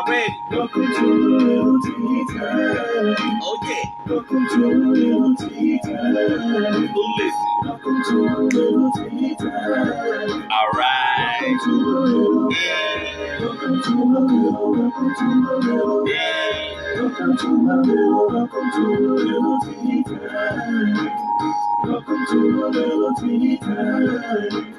Y'all ready? Welcome to Lil Tea Time. Oh yeah. Welcome to Lil Tea Time. Who listen? Welcome to Lil Tea Time. All right. Welcome to Lil. Yeah. Welcome to Lil. Welcome to Lil. Yeah. Welcome to Lil. Welcome to Lil Tea Time. Welcome to Lil Tea Time.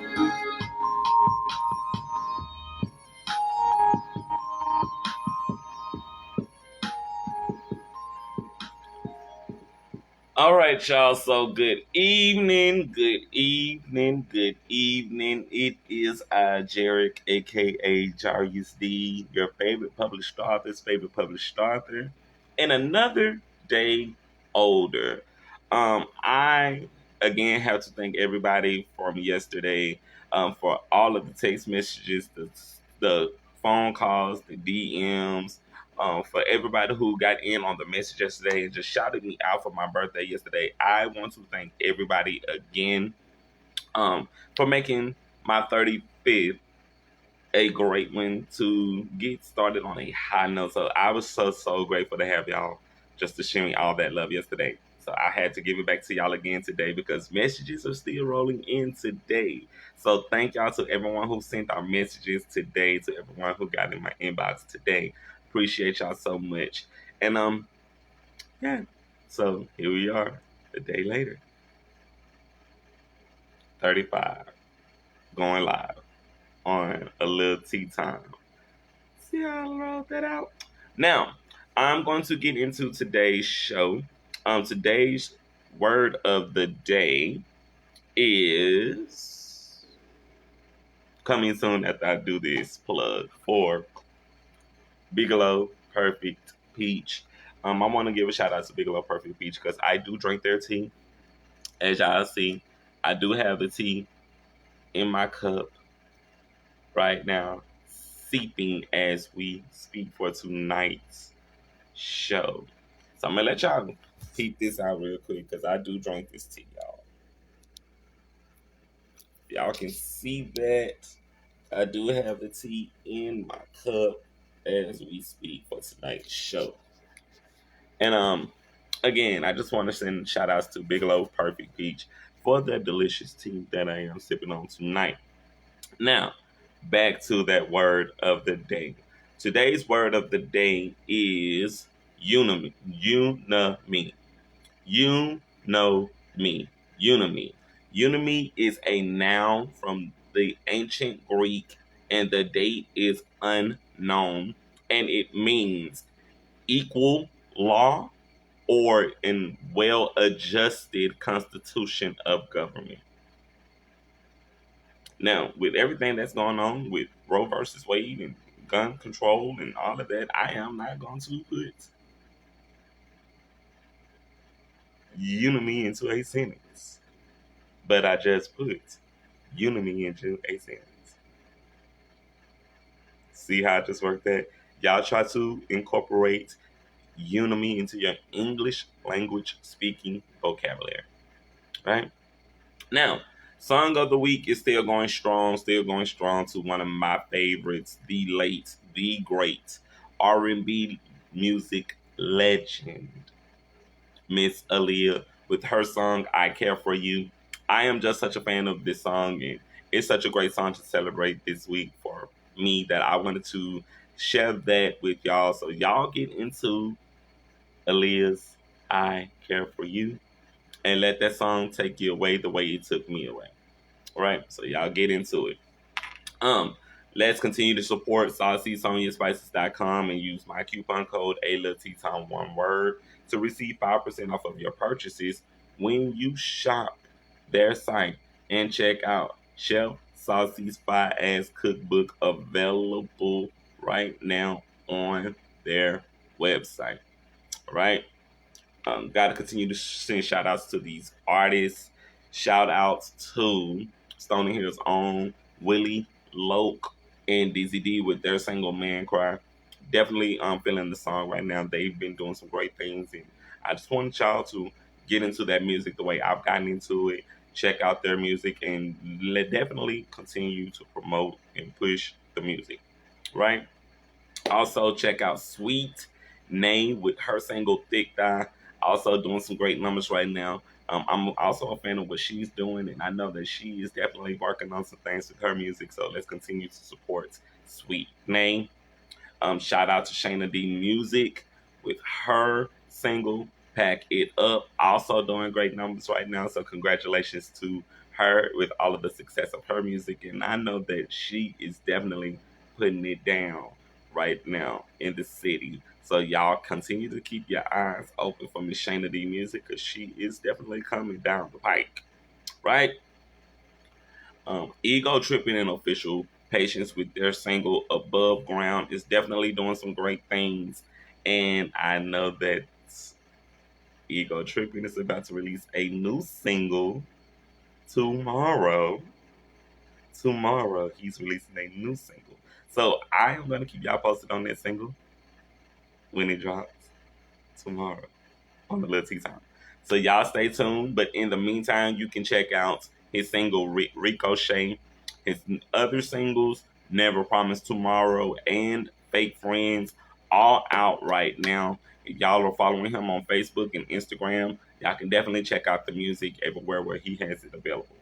All right, y'all. So good evening, good evening, good evening. It is Jarek, aka Jarius D, your favorite published author's favorite published author, and another day older. I again have to thank everybody from yesterday, for all of the text messages, the phone calls, the DMs, for everybody who got in on the message yesterday and just shouted me out for my birthday yesterday. I want to thank everybody again, for making my 35th a great one to get started on a high note. So I was so grateful to have y'all just to share me all that love yesterday. So I had to give it back to y'all again today because messages are still rolling in today. So thank y'all to everyone who sent our messages today, to everyone who got in my inbox today. Appreciate y'all so much. And yeah. So here we are, a day later. 35. Going live on a Lil Tea Time. See how I wrote that out? Now, I'm going to get into today's show. Today's word of the day is coming soon after I do this plug for Bigelow Perfect Peach. I want to give a shout out to Bigelow Perfect Peach because I do drink their tea. As y'all see, I do have the tea in my cup right now, seeping as we speak for tonight's show. So I'm gonna let y'all peep this out real quick because I do drink this tea, y'all. Y'all can see that I do have the tea in my cup as we speak for tonight's show. And again, I just want to send shout outs to Bigelow Perfect Peach for the delicious tea that I am sipping on tonight. Now, back to that word of the day. Today's word of the day is unami. Unami. You know me. Unami. Unami is a noun from the ancient Greek, and the date is unknown, and it means equal law or in well adjusted constitution of government. Now, with everything that's going on with Roe versus Wade and gun control and all of that, I am not going to put unami into a sentence. But I just put unami into a sentence. See how I just worked that? Y'all try to incorporate unami into your English language speaking vocabulary. Right? Now, song of the week is still going strong to one of my favorites, the late, the great R&B music legend, Miss Aaliyah, with her song "I Care for You." I am just such a fan of this song, and it's such a great song to celebrate this week for me that I wanted to share that with y'all. So y'all get into Aaliyah's "I Care for You" and let that song take you away the way it took me away. All right, so y'all get into it. Let's continue to support SaucySoniaSpices.com and use my coupon code ALilTTime, one word, to receive 5% off of your purchases when you shop their site and check out Chef Saucy's Fire Ass Cookbook, available right now on their website. All right. Got to continue to send shout outs to these artists. Shout outs to Stony Hill's own Willie Loke and Dizzy D with their single "Man Cry." Definitely feeling the song right now. They've been doing some great things, and I just wanted y'all to get into that music the way I've gotten into it. Check out their music and definitely continue to promote and push the music. Right? Also, check out Sweet Name with her single Thick Thigh. Also, doing some great numbers right now. I'm also a fan of what she's doing, and I know that she is definitely working on some things with her music. So let's continue to support Sweet Name. Shout out to Shayna D Music with her single Pack It Up. Also doing great numbers right now. So congratulations to her with all of the success of her music. And I know that she is definitely putting it down right now in the city. So y'all continue to keep your eyes open for Miss Shayna D Music because she is definitely coming down the pike. Right? Ego Tripping and Official Patience with their single Above Ground is definitely doing some great things. And I know that Ego Tripping is about to release a new single tomorrow. Tomorrow, he's releasing a new single. So I am going to keep y'all posted on that single when it drops tomorrow on the Lil Tea Time. So y'all stay tuned. But in the meantime, you can check out his single Ricochet, his other singles, Never Promise Tomorrow and Fake Friends, all out right now. If y'all are following him on Facebook and Instagram, y'all can definitely check out the music everywhere where he has it available.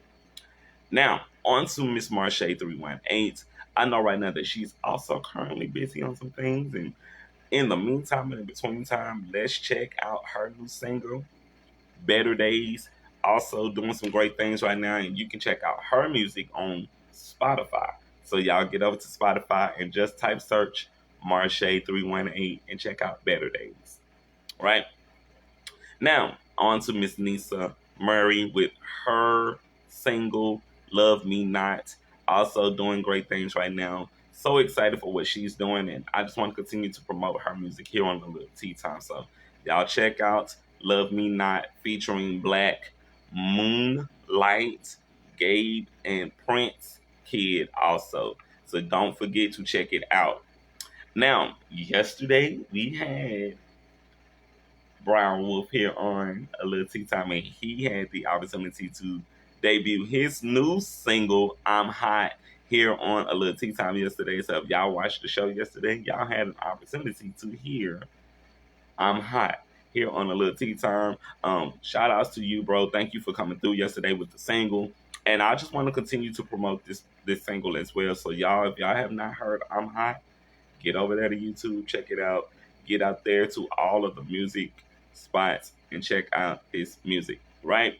Now, on to Miss Marche 318. I know right now that she's also currently busy on some things, and in the meantime and in between time, let's check out her new single, Better Days. Also doing some great things right now, and you can check out her music on Spotify. So y'all get over to Spotify and just type search Marche 318 and check out Better Days. Right? Now, on to Miss Nisa Murray with her single Love Me Not. Also doing great things right now. So excited for what she's doing, and I just want to continue to promote her music here on the Lil Tea Time. So y'all check out Love Me Not featuring Black, Moonlight, Gabe, and Prince Kid also. So don't forget to check it out. Now, yesterday we had Brown Wolf here on A Little Tea Time, and he had the opportunity to debut his new single, I'm Hot, here on A Little Tea Time yesterday. So if y'all watched the show yesterday, y'all had an opportunity to hear I'm Hot here on A Little Tea Time. Shout outs to you, bro. Thank you for coming through yesterday with the single. And I just want to continue to promote this single as well. So y'all, if y'all have not heard I'm Hot, get over there to YouTube, check it out. Get out there to all of the music spots and check out his music. Right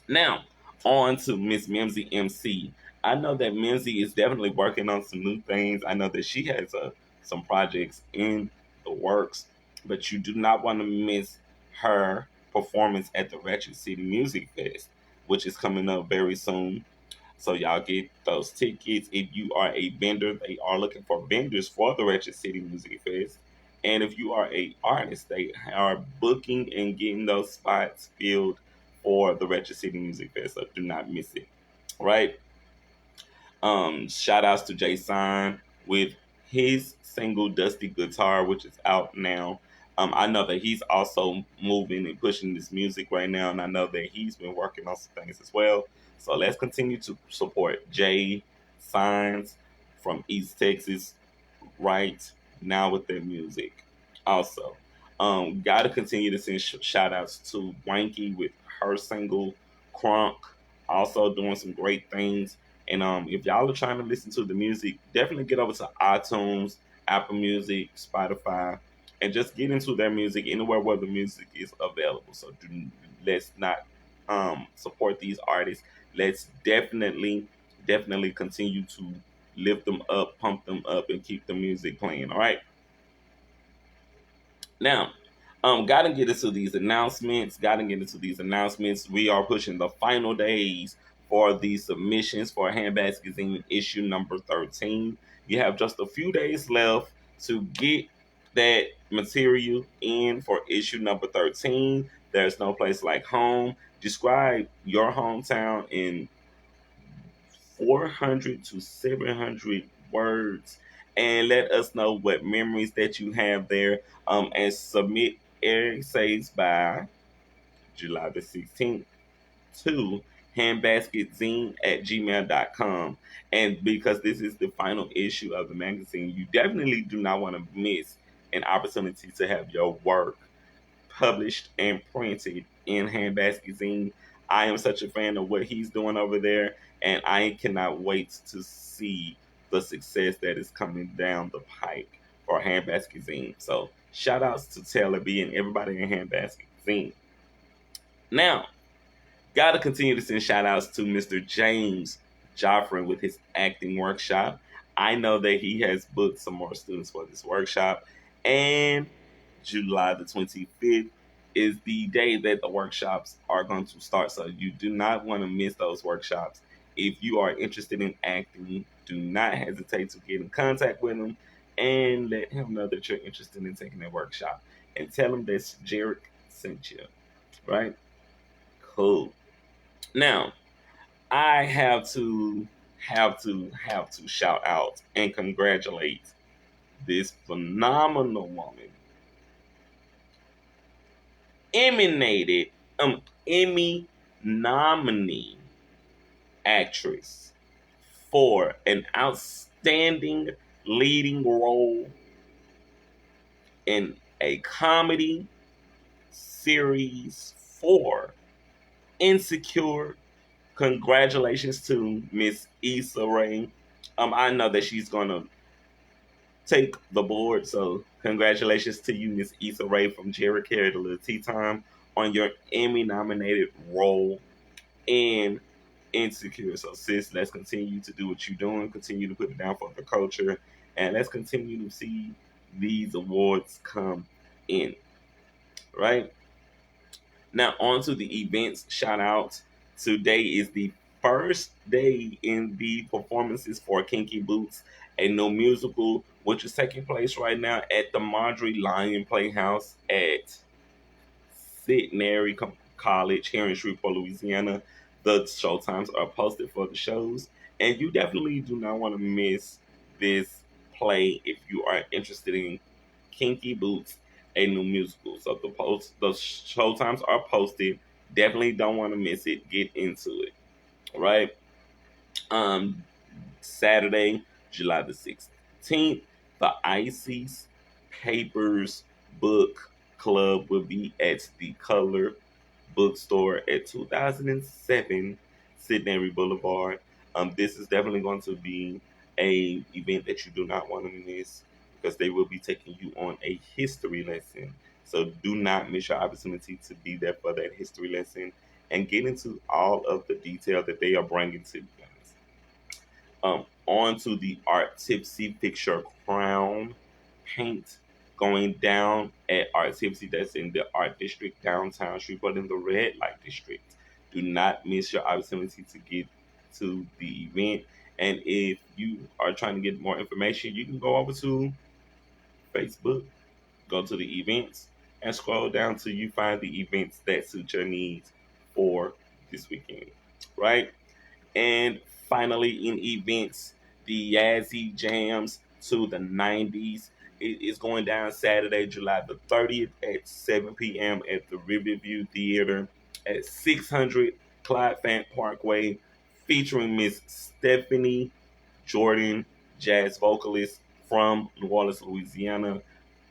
now, on to Miss Mimsy MC. I know that Mimsy is definitely working on some new things. I know that she has some projects in the works, but you do not want to miss her performance at the Ratchet City Music Fest, which is coming up very soon. So y'all get those tickets. If you are a vendor, they are looking for vendors for the Ratchet City Music Fest. And if you are a artist, they are booking and getting those spots filled for the Ratchet City Music Fest. So do not miss it. Right? Shout outs to Jason with his single Dusty Guitar, which is out now. I know that he's also moving and pushing this music right now, and I know that he's been working on some things as well. So let's continue to support Jay Signs from East Texas right now with their music. Also, gotta continue to send shout outs to Wanky with her single Crunk, also doing some great things. And if y'all are trying to listen to the music, definitely get over to iTunes, Apple Music, Spotify, and just get into their music anywhere where the music is available. So let's not support these artists. Let's definitely continue to lift them up, pump them up, and keep the music playing. All right. Now, gotta get into these announcements. Gotta get into these announcements. We are pushing the final days for the submissions for Handbags Magazine issue number 13. You have just a few days left to get that material in for issue number 13. There's no place like home. Describe your hometown in 400 to 700 words and let us know what memories that you have there, and submit essays by July the 16th to handbasketzine@gmail.com. And because this is the final issue of the magazine, you definitely do not want to miss an opportunity to have your work published and printed in Handbasket Zine. I am such a fan of what he's doing over there, and I cannot wait to see the success that is coming down the pike for Handbasket Zine. So shout outs to Taylor B and everybody in Handbasket Zine. Now, gotta continue to send shout outs to Mr. James Joffrin with his acting workshop. I know that he has booked some more students for this workshop, and July the 25th is the day that the workshops are going to start. So you do not want to miss those workshops. If you are interested in acting, do not hesitate to get in contact with him and let him know that you're interested in taking that workshop. And tell him that Jarek sent you. Right? Cool. Now, I have to shout out and congratulate this phenomenal woman, emanated Emmy nominee actress for an outstanding leading role in a comedy series for Insecure. Congratulations to Miss Issa Rae. I know that she's gonna take the board, so congratulations to you, Miss Issa Rae from Jerry Carey to Lil Tea Time, on your Emmy nominated role in Insecure. So sis, let's continue to do what you're doing, continue to put it down for the culture, and let's continue to see these awards come in. Right? Now on to the events. Shout out. Today is the first day in the performances for Kinky Boots, a new musical which is taking place right now at the Marjorie Lyon Playhouse at Centenary College here in Shreveport, Louisiana. The show times are posted for the shows, and you definitely do not want to miss this play if you are interested in Kinky Boots, a new musical. So the show times are posted. Definitely don't want to miss it. Get into it, right? Um, Saturday, July the 16th, the Ices Papers Book Club will be at the Color Bookstore at 2007 Centenary Boulevard. This is definitely going to be a event that you do not want to miss because they will be taking you on a history lesson. So do not miss your opportunity to be there for that history lesson and get into all of the detail that they are bringing to you guys. On to the Art Tipsy Picture Crown paint going down at Art Tipsy. That's in the Art District downtown Shreveport in the red light district. Do not miss your opportunity to get to the event. And if you are trying to get more information, you can go over to Facebook, go to the events, and scroll down till you find the events that suit your needs for this weekend. Right? And finally, in events, the Yazzie Jams to the 90s. It is going down Saturday, July the 30th at 7 p.m. at the Riverview Theater at 600 Clyde Fant Parkway, featuring Miss Stephanie Jordan, jazz vocalist from New Orleans, Louisiana.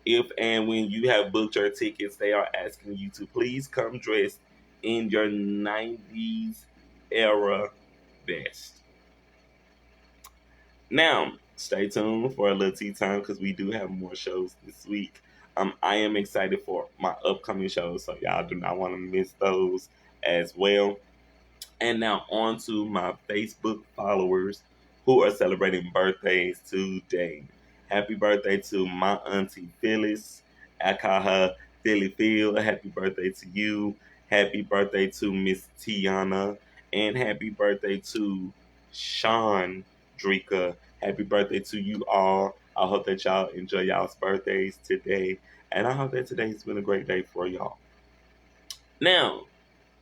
If and when you have booked your tickets, they are asking you to please come dressed in your 90s era best. Now, stay tuned for a little tea time because we do have more shows this week. I am excited for my upcoming shows, so y'all do not want to miss those as well. And now on to my Facebook followers who are celebrating birthdays today. Happy birthday to my auntie Phyllis. I call her Philly Phil. Happy birthday to you. Happy birthday to Miss Tiana. And happy birthday to Sean Drika. Happy birthday to you all. I hope that y'all enjoy y'all's birthdays today. And I hope that today's been a great day for y'all. Now,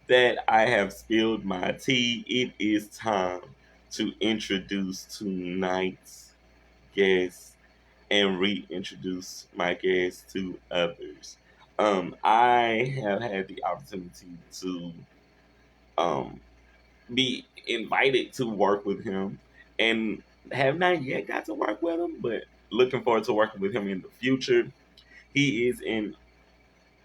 that I have spilled my tea, it is time to introduce tonight's guest and reintroduce my guests to others. I have had the opportunity to um, be invited to work with him, and have not yet got to work with him, but looking forward to working with him in the future. He is an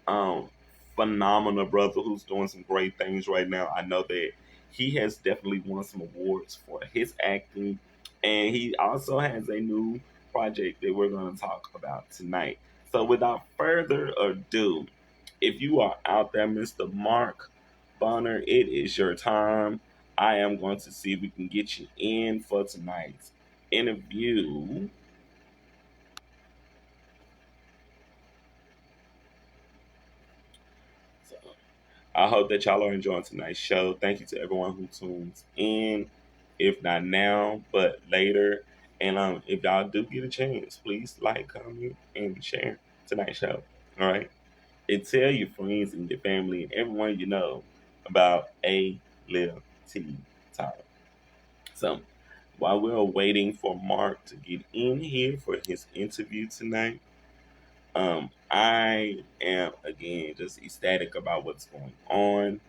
um, phenomenal brother who's doing some great things right now. I know that he has definitely won some awards for his acting, and he also has a new project that we're going to talk about tonight. So, without further ado, if you are out there, Mr. Mark Bonner, it is your time. I am going to see if we can get you in for tonight's interview. So, I hope that y'all are enjoying tonight's show. Thank you to everyone who tunes in, if not now, but later. And if y'all do get a chance, please like, comment, and share tonight's show. All right, and tell your friends and your family and everyone you know about a Lil Tea Time. So while we're waiting for Mark to get in here for his interview tonight, I am again just ecstatic about what's going on,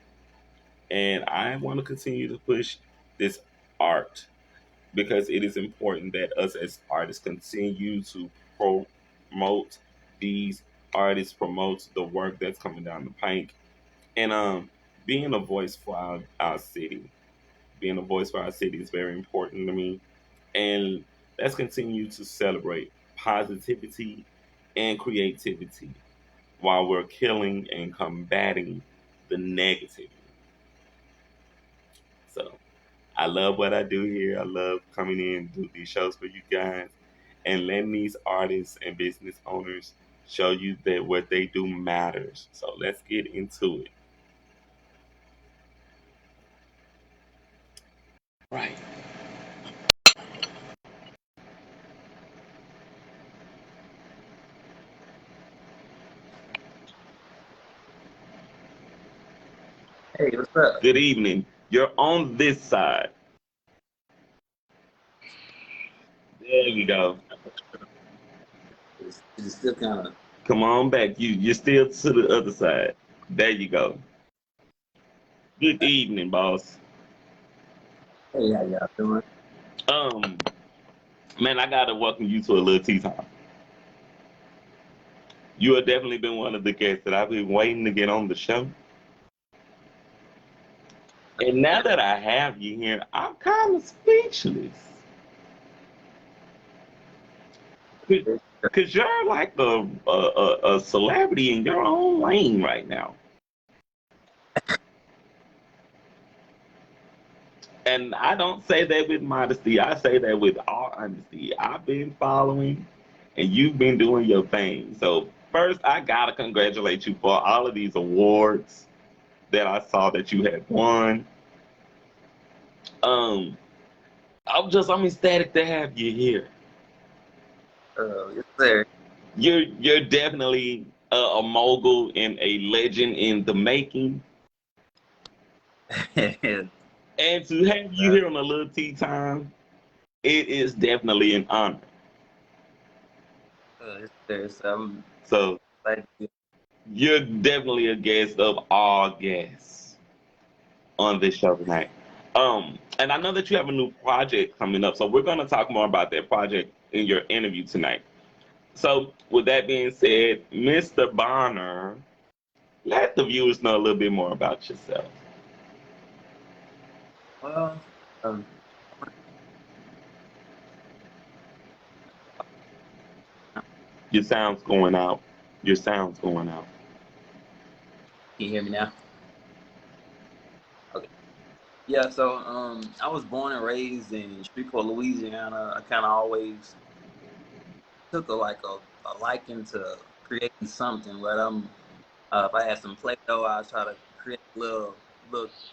and I want to continue to push this art because it is important that us as artists continue to promote these artists, promote the work that's coming down the pike, and being a voice for our city. Being a voice for our city is very important to me, and let's continue to celebrate positivity and creativity while we're killing and combating the negativity. So I love what I do here. I love coming in and do these shows for you guys and letting these artists and business owners show you that what they do matters. So let's get into it. Right. Hey, what's up? Good evening. You're on this side. There you go. It's still kind of. Come on back. You're still to the other side. There you go. Good evening, boss. Hey, how y'all doing? Um, man, I gotta welcome you to a little tea time. You have definitely been one of the guests that I've been waiting to get on the show. And now that I have you here, I'm kind of speechless. Because you're like a celebrity in your own lane right now. And I don't say that with modesty. I say that with all honesty. I've been following and you've been doing your thing. So first, I got to congratulate you for all of these awards that I saw that you had won. Um, I'm ecstatic to have you here. Yes, sir. You're definitely a mogul and a legend in the making. And to have you here on a little tea time, it is definitely an honor. Yes, sir. So I'm So excited to you're definitely a guest of all guests on this show tonight. And I know that you have a new project coming up, so we're going to talk more about that project in your interview tonight. So, with that being said, Mr. Bonner, let the viewers know a little bit more about yourself. well, um, Your sound's going out. Your sound's going out. can you hear me now? Okay. Yeah, so I was born and raised in Shreveport, Louisiana. I kind of always took a liking to creating something. But if I had some Play-Doh, I'd try to create little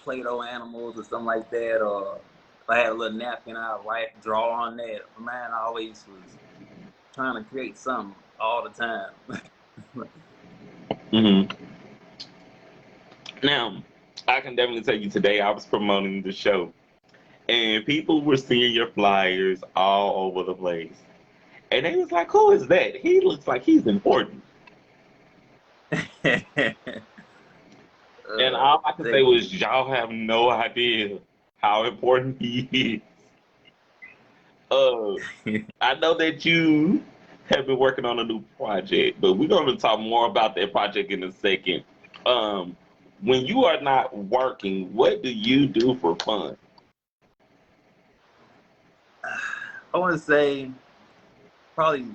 Play-Doh animals or something like that. Or if I had a little napkin, I'd write, draw on that. Mine always was trying to create something all the time. Hmm. Now, I can definitely tell you today I was promoting the show, and people were seeing your flyers all over the place. And they was like, who is that? He looks like he's important. And all I could say Thank you. was, y'all have no idea how important he is. Uh, I know that you have been working on a new project, but we're going to talk more about that project in a second. Um, when you are not working, what do you do for fun? I want to say probably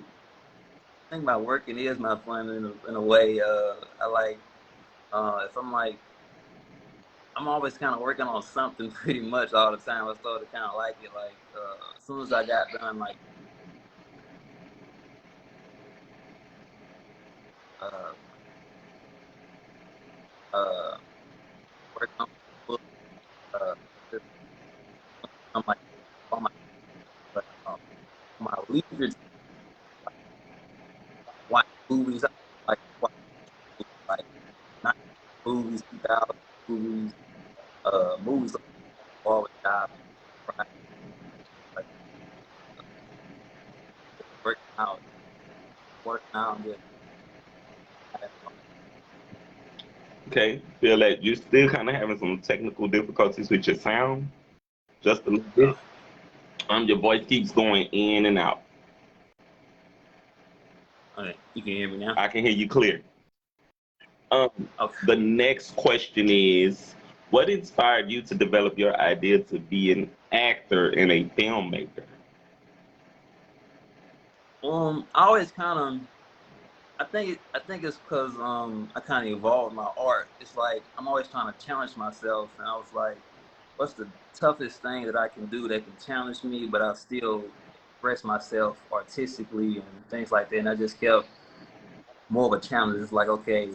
think about working is my fun in a way. I like if I'm like I'm always kind of working on something pretty much all the time. I started to kind of like it. Like as soon as I got done, like uh, uh, working on book, uh, just on my on my but, my leisure time, watch movies. I like watch like not movies, 2000 movies, movies like always die, right? Like working out, and just having fun. Okay, feel that you're still kind of having some technical difficulties with your sound, just a little Uh, bit. Your voice keeps going in and out. okay, you can hear me now. I can hear you clear. Um, Okay. the next question is, what inspired you to develop your idea to be an actor and a filmmaker? I always kind of I think it's because I kind of evolved my art. It's like I'm always trying to challenge myself, and I was like, what's the toughest thing that I can do that can challenge me, but I still express myself artistically and things like that. And I just kept more of a challenge. It's like, okay,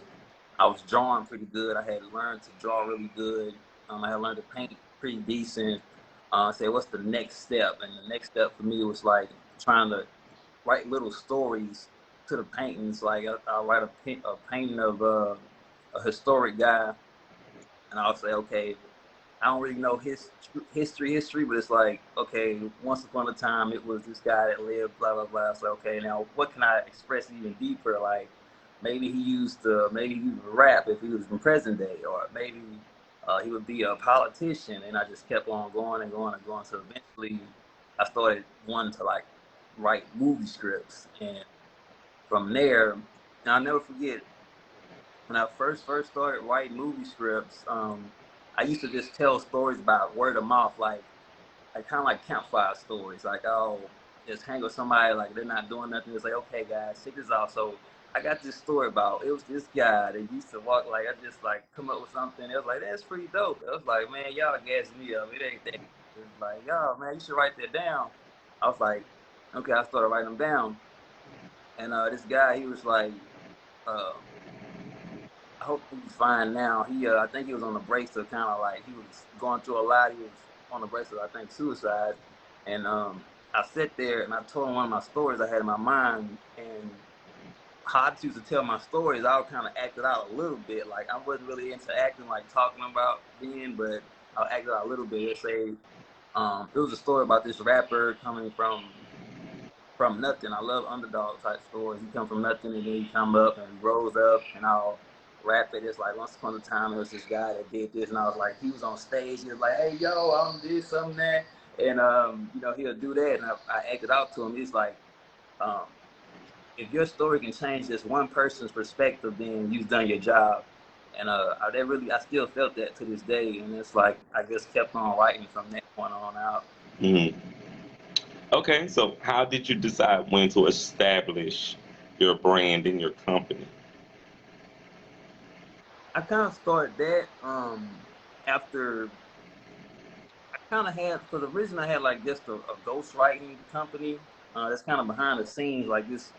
I was drawing pretty good. I had learned to draw really good. I had learned to paint pretty decent. Say, what's the next step? And the next step for me was like trying to write little stories to the paintings. Like I'll write a painting of a historic guy, and I'll say, okay, I don't really know his history, but it's like, okay, once upon a time it was this guy that lived, blah blah blah. So okay, now what can I express even deeper? Like maybe he used to rap if he was from present day, or maybe he would be a politician. And I just kept on going and going and going. So eventually, I started wanting to like write movie scripts, and from there, and I'll never forget when I first started writing movie scripts. I used to just tell stories about word of mouth, like kind of like campfire stories. Like I'll just hang with somebody, like they're not doing nothing. It's like, okay, guys, check this out. So I got this story about it was this guy that used to walk. Like I just like come up with something. It was like that's pretty dope. I was like, man, y'all gassing me up. It ain't that. It's like, yo, man, you should write that down. I was like, okay, I started writing them down, and this guy, he was like, uh, I hope he's fine now. I think he was on the brace of kind of like he was going through a lot. He was on the brace of I think suicide, and I sat there and I told him one of my stories I had in my mind, and how I used to tell my stories, I would kind of act it out a little bit. Like I wasn't really into acting, like talking about being, but I'll act it out a little bit. Let's say it was a story about this rapper coming from nothing. I love underdog type stories. He come from nothing and then he come up and he rose up, and I'll rap it. It's like once upon a time there was this guy that did this, and I was like, he was on stage. He was like, hey yo, I'm this, I'm that, and he'll do that, and I acted out to him. He's like, um, if your story can change just one person's perspective, then you've done your job. And I still felt that to this day, and it's like I just kept on writing from that point on out. Mhm. Okay, so how did you decide when to establish your brand and your company? I kind of started that after I kind of had for the reason I had like just a ghostwriting company that's kind of behind the scenes like this.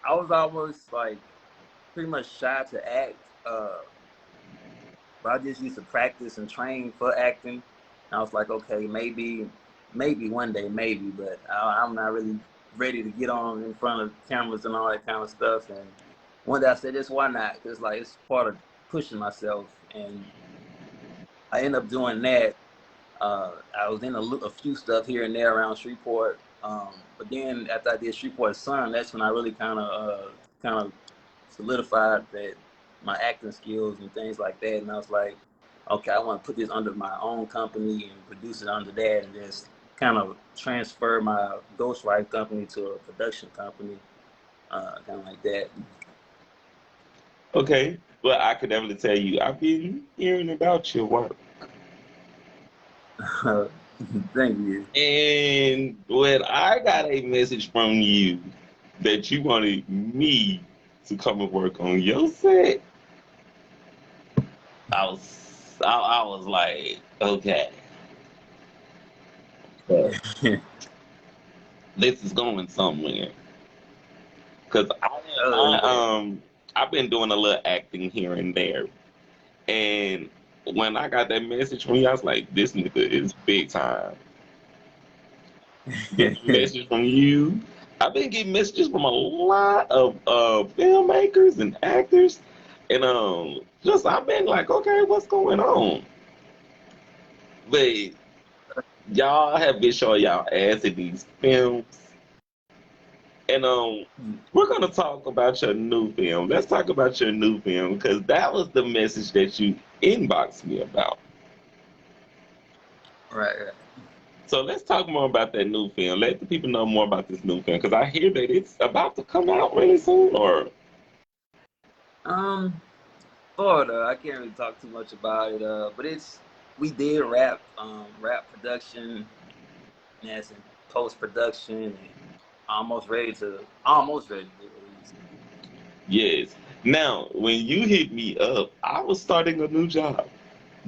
I was almost like pretty much shy to act, but I just used to practice and train for acting. And I was like, okay, maybe one day, maybe, but I'm not really ready to get on in front of cameras and all that kind of stuff. And one day I said, this why not? Because like it's part of pushing myself, and I ended up doing that. I was in a few stuff here and there around Shreveport, but then after I did Shreveport Sun, that's when I really kind of solidified that my acting skills and things like that. And I was like, okay, I want to put this under my own company and produce it under that, and just kind of transfer my ghostwrite company to a production company, kind of like that. Okay, well, I could definitely tell you, I've been hearing about your work. Thank you. And when I got a message from you that you wanted me to come and work on your set, I was like, okay, uh, this is going somewhere. Cause Oh yeah. I've been doing a little acting here and there, and when I got that message from you, I was like, this nigga is big time. Getting a message from you. I've been getting messages from a lot of filmmakers and actors, and just I've been like, okay, what's going on? But y'all have been showing y'all ass in these films, and we're gonna talk about your new film. Let's talk about your new film because that was the message that you inboxed me about. Right, right. So let's talk more about that new film. Let the people know more about this new film because I hear that it's about to come out really soon. Or Um, Florida. I can't really talk too much about it. But we did rap production, and that's in post production, and almost ready to get released. yes. Now, when you hit me up, I was starting a new job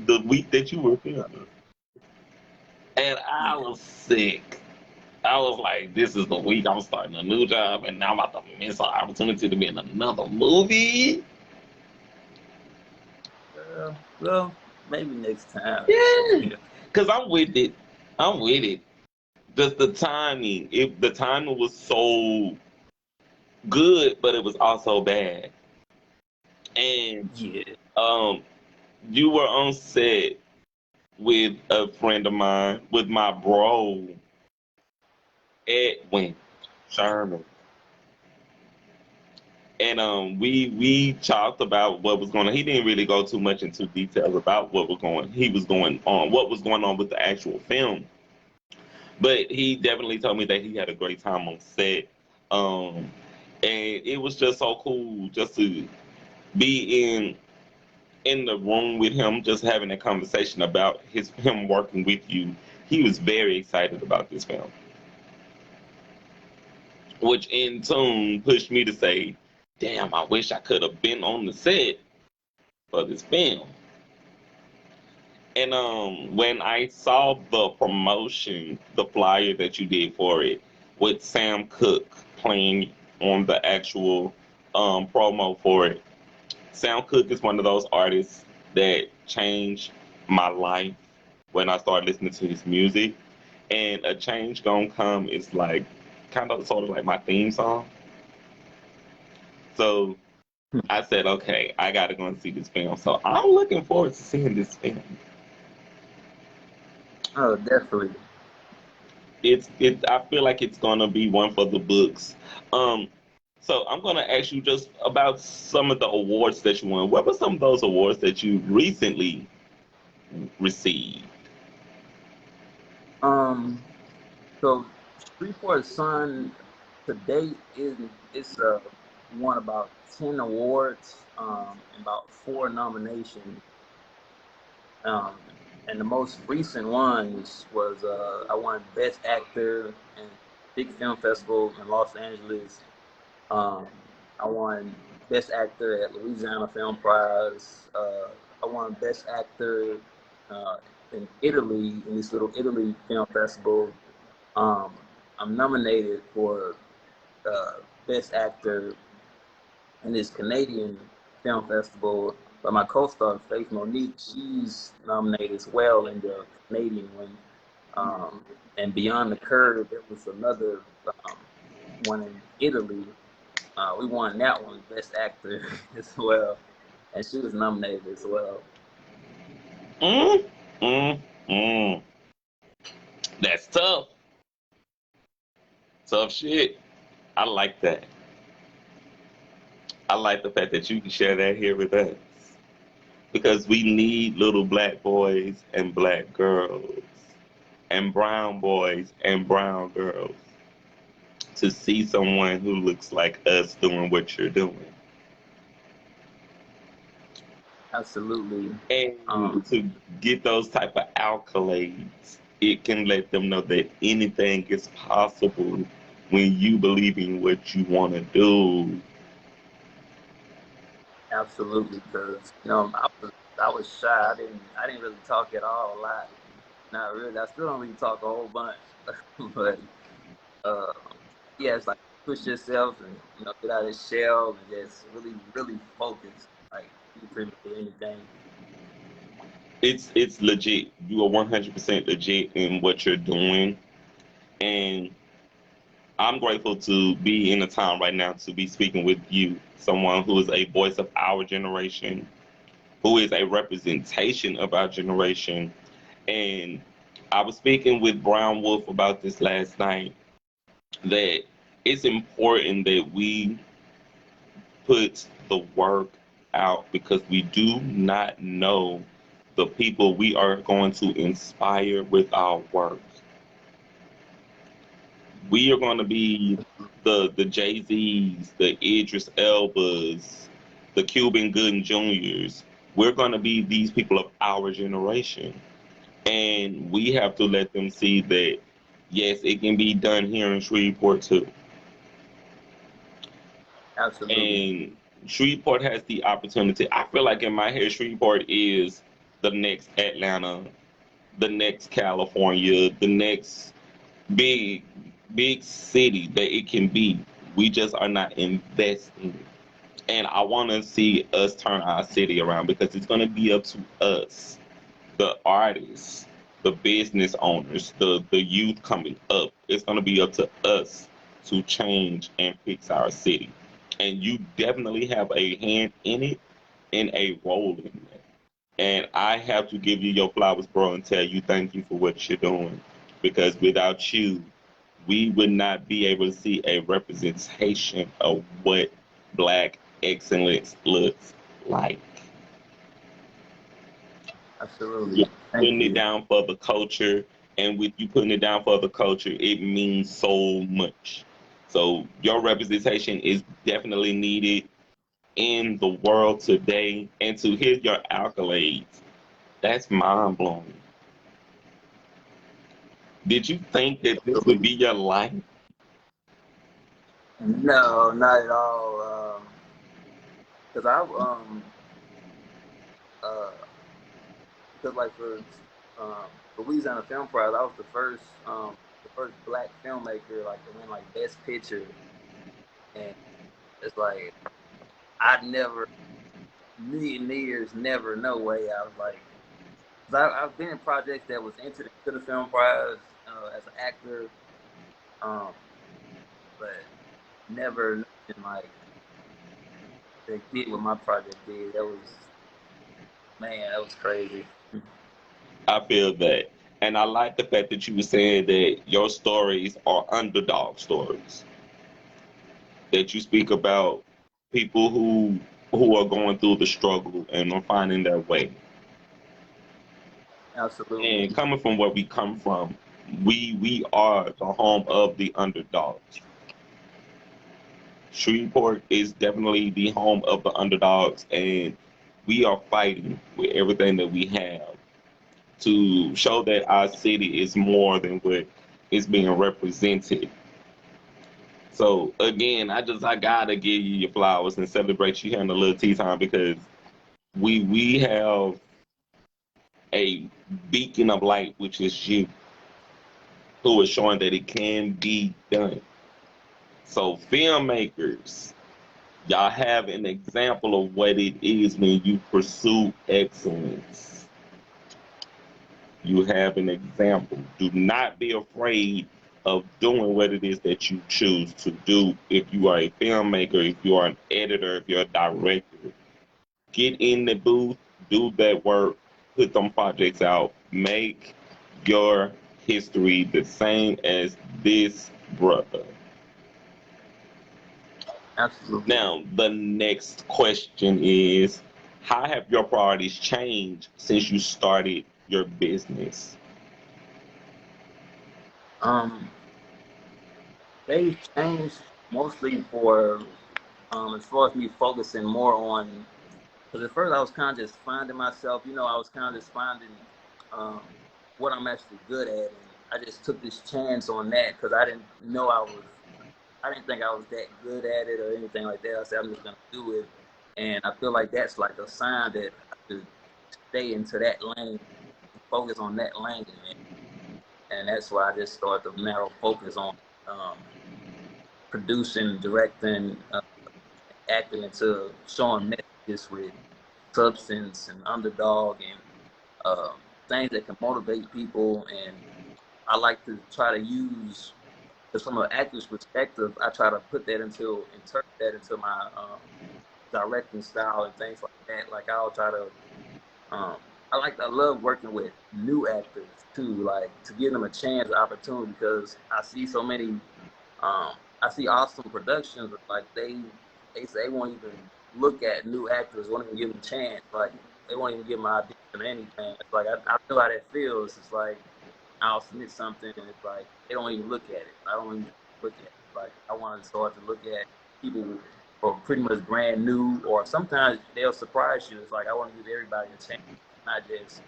the week that you were filming, and I Yeah. was sick. I was like, this is the week I'm starting a new job, and now I'm about to miss an opportunity to be in another movie. Well, maybe next time. Yeah, Yeah. because I'm with it. I'm with it. Just the timing. If the timing was so good, but it was also bad. And Yeah. um, you were on set with a friend of mine, with my bro Edwin Sherman, and we talked about what was going on. He didn't really go too much into details about what was going on with the actual film, but he definitely told me that he had a great time on set. Um, and it was just so cool just to be in the room with him, just having a conversation about him working with you. He was very excited about this film, which in turn pushed me to say, "Damn, I wish I could have been on the set for this film." And when I saw the promotion, the flyer that you did for it, with Sam Cooke playing on the actual promo for it, Sam Cooke is one of those artists that changed my life when I started listening to his music. And A Change Gonna Come is like kind of sort of like my theme song. So I said, okay, I gotta go and see this film. So I'm looking forward to seeing this film. Oh, definitely. I feel like it's gonna be one for the books. Um so I'm gonna ask you just about some of the awards that you won. What were some of those awards that you recently received? Um, so Street for the Sun to date is it's won about 10 awards, and about 4 nominations. Um, and the most recent ones was I won Best Actor in Big Film Festival in Los Angeles. Um, I won Best Actor at Louisiana Film Prize. I won Best Actor uh, in Italy in this little Italy Film Festival. Um, I'm nominated for Best Actor in this Canadian film festival. But my co-star Faith Monique, she's nominated as well in the Canadian one. Um, and Beyond the Curve, there was another um, one in Italy. We won that one, Best Actor as well, and she was nominated as well. Mm, mm, mm. That's tough. Tough shit. I like that. I like the fact that you can share that here with us. because we need little black boys and black girls and brown boys and brown girls to see someone who looks like us doing what you're doing. Absolutely. And to get those type of accolades, it can let them know that anything is possible when you believe in what you want to do. Absolutely, because I was shy. I didn't really talk at all a lot. Not really. I still don't really talk a whole bunch. But uh, yeah, it's like push yourself and get out of the shell and just really really focus. Like you can pretty much do anything. It's legit. You are 100% legit in what you're doing, and I'm grateful to be in the time right now to be speaking with you, someone who is a voice of our generation, who is a representation of our generation. And I was speaking with Brown Wolf about this last night, that it's important that we put the work out because we do not know the people we are going to inspire with our work. We are going to be the Jay Z's, the Idris Elbas, the Cuban Gooding Juniors. We're going to be these people of our generation, and we have to let them see that yes, it can be done here in Shreveport too. Absolutely. And Shreveport has the opportunity. I feel like in my head, Shreveport is the next Atlanta, the next California, the next big, big city that it can be. We just are not investing. And I want to see us turn our city around because it's going to be up to us, the artists, the business owners, the youth coming up. It's going to be up to us to change and fix our city. And you definitely have a hand in it and a role in it. And I have to give you your flowers, bro, and tell you thank you for what you're doing. Because without you, we would not be able to see a representation of what black excellence looks like. Absolutely. You're Thank putting it you. down for the culture, and with you putting it down for the culture, it means so much. So your representation is definitely needed in the world today, and to hear your accolades, that's mind blowing. Did you think that this would be Absolutely. your life? No, not at all. Because uh, cause like for Louisiana Film Prize, I was the first black filmmaker like to win like Best Picture, and it's like I never, million years, never, no way. I was like, 'cause I've been in projects that was entered into the film prize as an actor, um, but never nothing like they did what my project did. That was, man, that was crazy. I feel that. And I like the fact that you were saying that your stories are underdog stories. That you speak about people who are going through the struggle and are finding their way. Absolutely. And coming from where we come from, we are the home of the underdogs. Shreveport is definitely the home of the underdogs, and we are fighting with everything that we have to show that our city is more than what is being represented. So again, I gotta give you your flowers and celebrate you here in the Little Tea Time because we have a beacon of light, which is you, who is showing that it can be done. So filmmakers, y'all have an example of what it is when you pursue excellence. You have an example. Do not be afraid of doing what it is that you choose to do. If you are a filmmaker, if you are an editor, if you're a director, get in the booth, do that work, put them projects out, make your history the same as this brother. Absolutely. Now, the next question is, How have your priorities changed since you started your business? Um, they've changed mostly for as far as me focusing more on. Because at first I was kind of just finding myself, I was kind of just finding um, what I'm actually good at, and I just took this chance on that because I didn't think I was that good at it or anything like that. I said I'm just gonna do it, and I feel like that's like a sign that I should stay into that lane, focus on that lane, and that's why I just started to narrow focus on um, producing, directing, acting into showing messages with substance and underdog and things that can motivate people. And I like to try to use, because from an actor's perspective, I try to interpret that into my directing style and things like that. Like I'll try to, um, I love working with new actors too, like to give them a chance, opportunity, because I see awesome productions, but like they say they won't even look at new actors, won't even give them a chance. Like they won't even give them an audition or anything. It's like I know how that feels. It's like I'll submit something and it's like they don't even look at it. I don't even look at it. Like I want to start to look at people who are pretty much brand new, or sometimes they'll surprise you. It's like I want to give everybody a chance, not just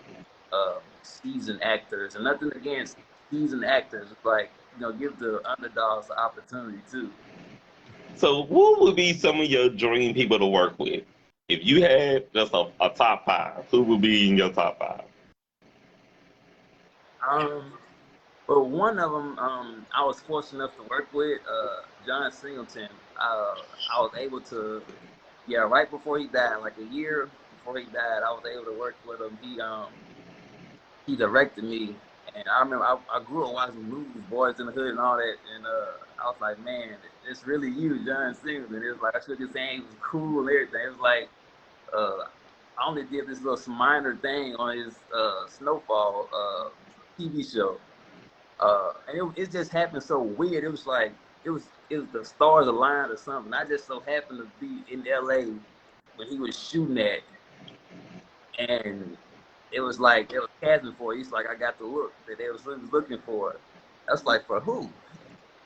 seasoned actors. And nothing against seasoned actors. It's like give the underdogs the opportunity too. So, who would be some of your dream people to work with? If you had just a top five, who would be in your top five? Um, but one of them, I was fortunate enough to work with John Singleton. I was able to, yeah, right before he died, like a year before he died, I was able to work with him. He directed me, and I remember I grew up watching movies, Boys in the Hood, and all that, and I was like, man, it's really you, John Singleton. It was like I shook his hand, he was cool and everything. It was like uh, I only did this little minor thing on his Snowfall TV show. And it just happened so weird. It was like it was the stars aligned or something. I just so happened to be in LA when he was shooting that, and it was like they was casting for it. He's like, I got the look that they was looking for. That's like, for who?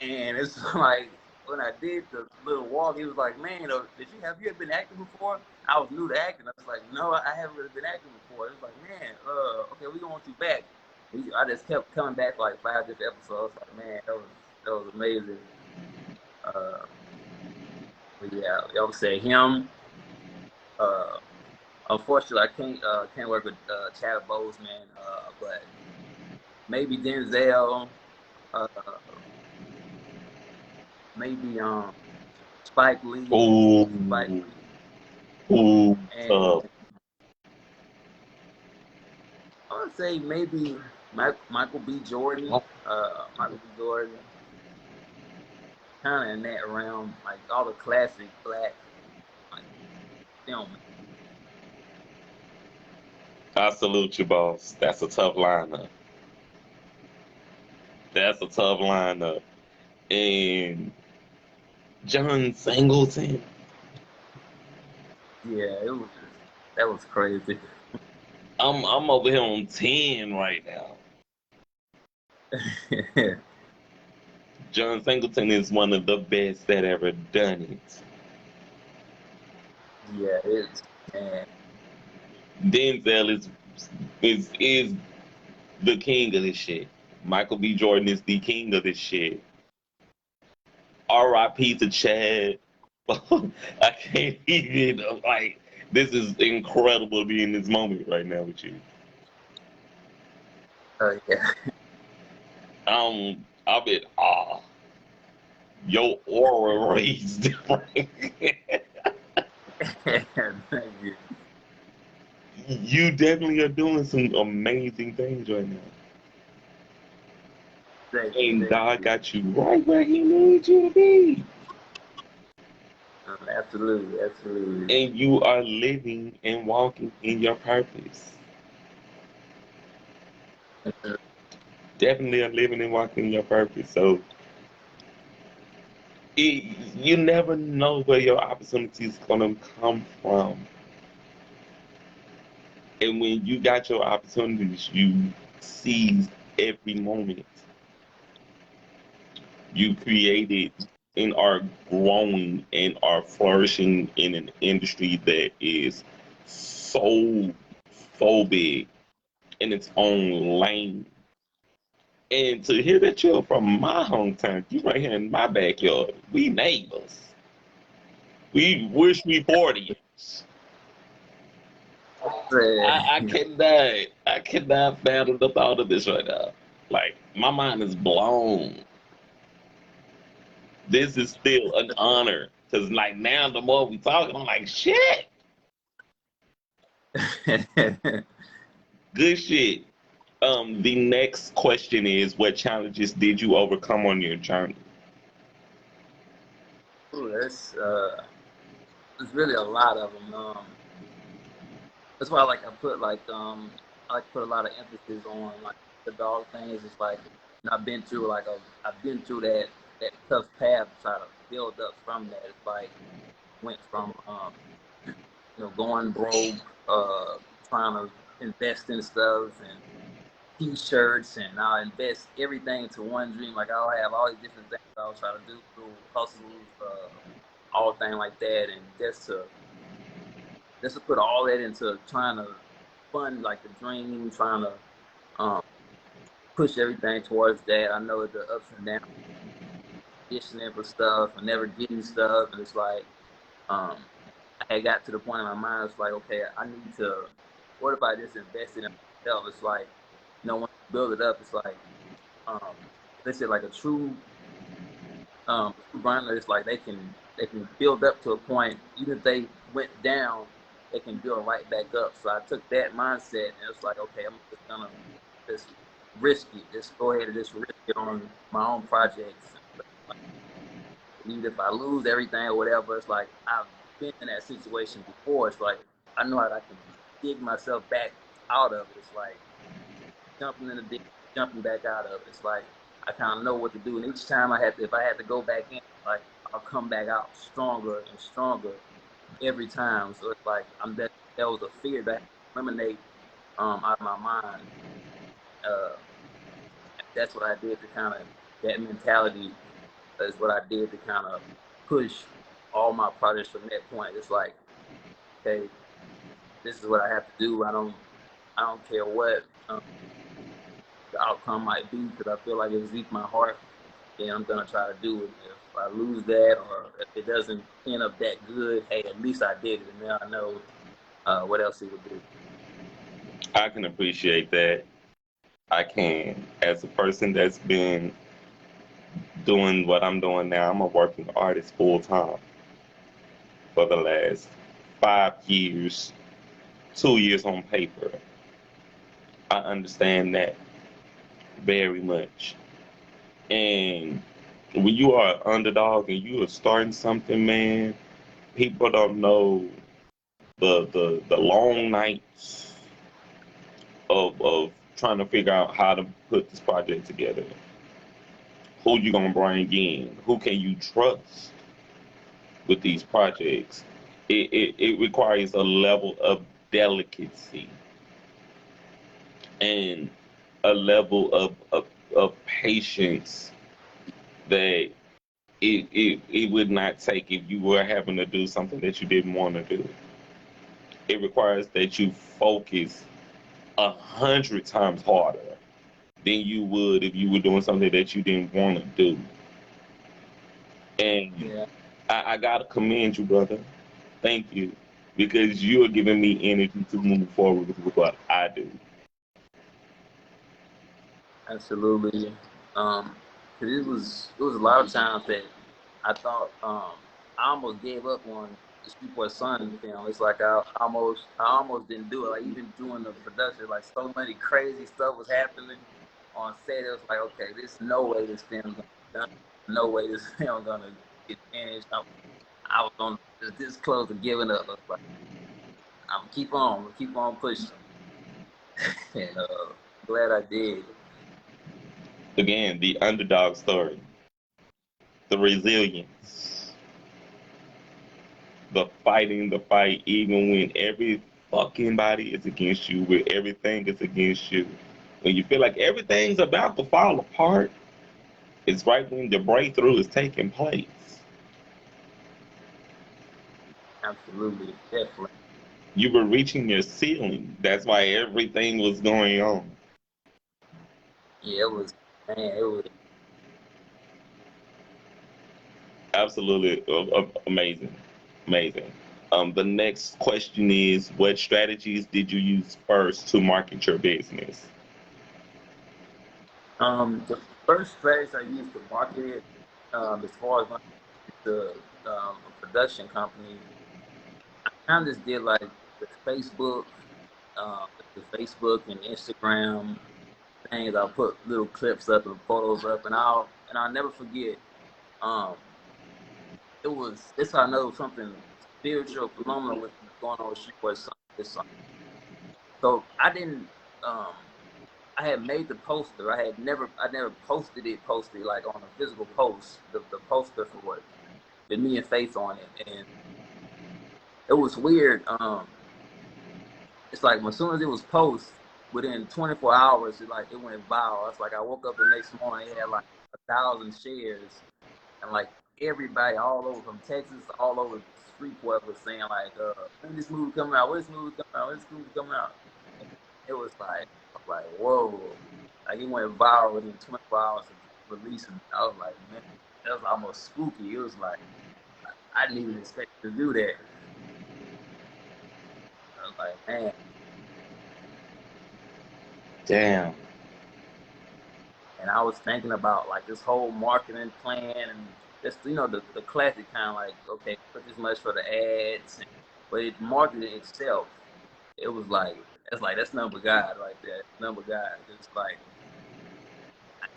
And it's like when I did the little walk, he was like, man, have you ever been acting before? I was new to acting. I was like, no, I haven't really been acting before. It was like, man, okay, we want you back. I just kept coming back like 5 different episodes. Like, man, that was amazing. Uh, but yeah, I would say him. Uh, Unfortunately, I can't work with Chad Boseman, but maybe Denzel. Uh, maybe Spike Lee. Ooh, Spike Lee. ooh, And tough. I would say maybe Michael B. Jordan. Michael B. Jordan, kind of in that realm, like all the classic black like film. I salute you, boss. That's a tough lineup. That's a tough lineup. And John Singleton. Yeah, that was crazy. I'm over here on 10 right now. Yeah, John Singleton is one of the best that ever done it. it's man. Denzel is the king of this shit. Michael B. Jordan is the king of this shit. R.I.P. to Chad. I can't even like. This is incredible to be in this moment right now with you. Yeah. I'm in awe. Your aura raised different. Thank you. You definitely are doing some amazing things right now. And Thank God you. got you right where He needs you to be. Absolutely, absolutely. And you are living and walking in your purpose. Definitely are living and walking in your purpose. So you never know where your opportunity is going to come from. And when you got your opportunities, you seize every moment. You created and are growing and are flourishing in an industry that is so, so big in its own lane. And to hear that you're from my hometown, you right here in my backyard. We neighbors. We wish we 40s. I cannot fathom the thought of this right now. Like my mind is blown. This is still an honor because like now the more we talking, I'm like shit, good shit. The next question is, what challenges did you overcome on your journey? Ooh, there's really a lot of them. That's why I like to put a lot of emphasis on like the dog things. It's like I've been through that tough path to try to build up from that. It's like went from going broke, trying to invest in stuff and t-shirts, and I'll invest everything into one dream. Like I'll have all these different things I'll try to do through hustles, all things like that, and just to put all that into trying to fund like the dream, trying to um, push everything towards that. I know the ups and downs, auditioning for stuff and never getting stuff, and it's like um, I had got to the point in my mind. It's like, okay, I need to. What if I just invested in myself? It's like, once you build it up, it's like, um, they said like a true grinder. It's like they can build up to a point. Even if they went down, they can build right back up. So I took that mindset and it's like, okay, I'm just gonna just risk it. Just go ahead and just risk it on my own projects. Even if I lose everything or whatever, it's like I've been in that situation before. It's like I know how I can dig myself back out of it. It's like jumping in the ditch, jumping back out of it. It's like I kind of know what to do. And each time if I had to go back in, like I'll come back out stronger and stronger every time. So it's like that was a fear that I had to eliminate out of my mind. Uh, that's what I did to kind of that mentality is what I did to kind of push all my projects from that point. It's like, okay, this is what I have to do. I don't care what the outcome might be because I feel like it's deep in my heart. Then I'm gonna try to do it. If I lose that or if it doesn't end up that good, hey, at least I did it, and now I know what else it would do. I can appreciate that. I can. As a person that's been doing what I'm doing now, I'm a working artist full time for the last 5 years, 2 years on paper. I understand that very much. And when you are an underdog and you are starting something, man, people don't know the long nights of trying to figure out how to put this project together. Who you gonna bring in? Who can you trust with these projects? It requires a level of delicacy and a level of patience that it would not take if you were having to do something that you didn't want to do. It requires that you focus 100 times harder than you would if you were doing something that you didn't want to do. And Yeah, I gotta commend you, brother. Thank you, because you are giving me energy to move forward with what I do. absolutely. Um, 'Cause it was a lot of times that I thought I almost gave up on the Streetboy Son film. It's like I almost didn't do it. Like even doing the production, like so many crazy stuff was happening on set. It was like, okay, there's no way this film's gonna be done. No way this film gonna get finished. I was on this close to giving up. I was like, keep on pushing, and glad I did. Again, the underdog story, the resilience, the fighting the fight, even when everything fucking body is against you, where everything is against you, when you feel like everything's about to fall apart, it's right when the breakthrough is taking place. Absolutely, definitely. You were reaching your ceiling. That's why everything was going on. Yeah, it was, man, it was. Absolutely amazing. Amazing. The next question is, what strategies did you use first to market your business? The first strategy I used to market it, as far as the a production company, I kind of just did like the Facebook, um, the Facebook and Instagram things. I'll put little clips up and photos up, and I'll never forget. Um, it was this how I know something spiritual phenomenal was going on with Streetboy Son this song. So I didn't. Um, I had made the poster. I never posted like on a physical post, the poster for it, with me and Faith on it, and it was weird. It's like as soon as it was posted, within 24 hours, it went viral. It's like I woke up the next morning, it had like 1,000 shares, and like everybody all over from Texas, all over the street was saying like, when this movie coming out? When this movie coming out? When this movie coming out? And it was like, I was like, whoa! Like it went viral within 24 hours of releasing. I was like, man, that was almost spooky. It was like I didn't even expect to do that. I was like, man. Damn. And I was thinking about like this whole marketing plan and just the classic kind of like, okay, put this much for the ads, but it marketed itself. It was like that's number God right there, number God. It's like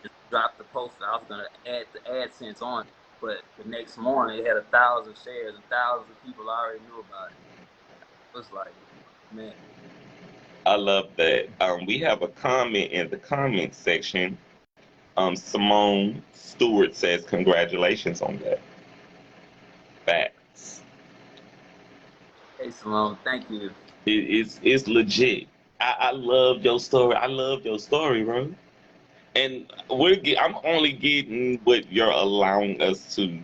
just dropped the poster. I was gonna add the AdSense on it, but the next morning it had 1,000 shares and thousands of people already knew about it. It was like, man, I love that. We have a comment in the comment section. Simone Stewart says, congratulations on that. Facts. hey Simone, thank you. It's legit. I love your story. I love your story, bro. And I'm only getting what you're allowing us to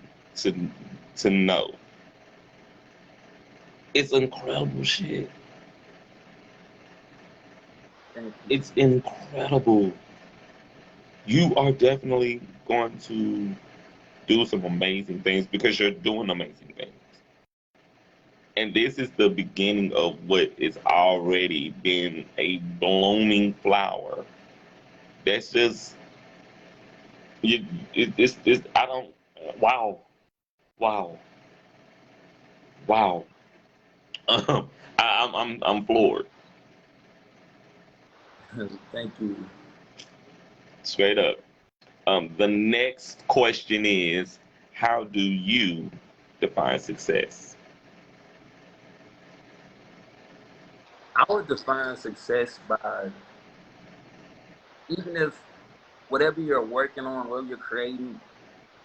to know. It's incredible shit. Thank you. It's incredible. You are definitely going to do some amazing things because you're doing amazing things. And this is the beginning of what is already been a blooming flower. That's just you. It's I don't. Wow, wow, wow. I'm floored. Thank you. Straight up. The next question is, how do you define success? I would define success by, even if whatever you're working on, whatever you're creating,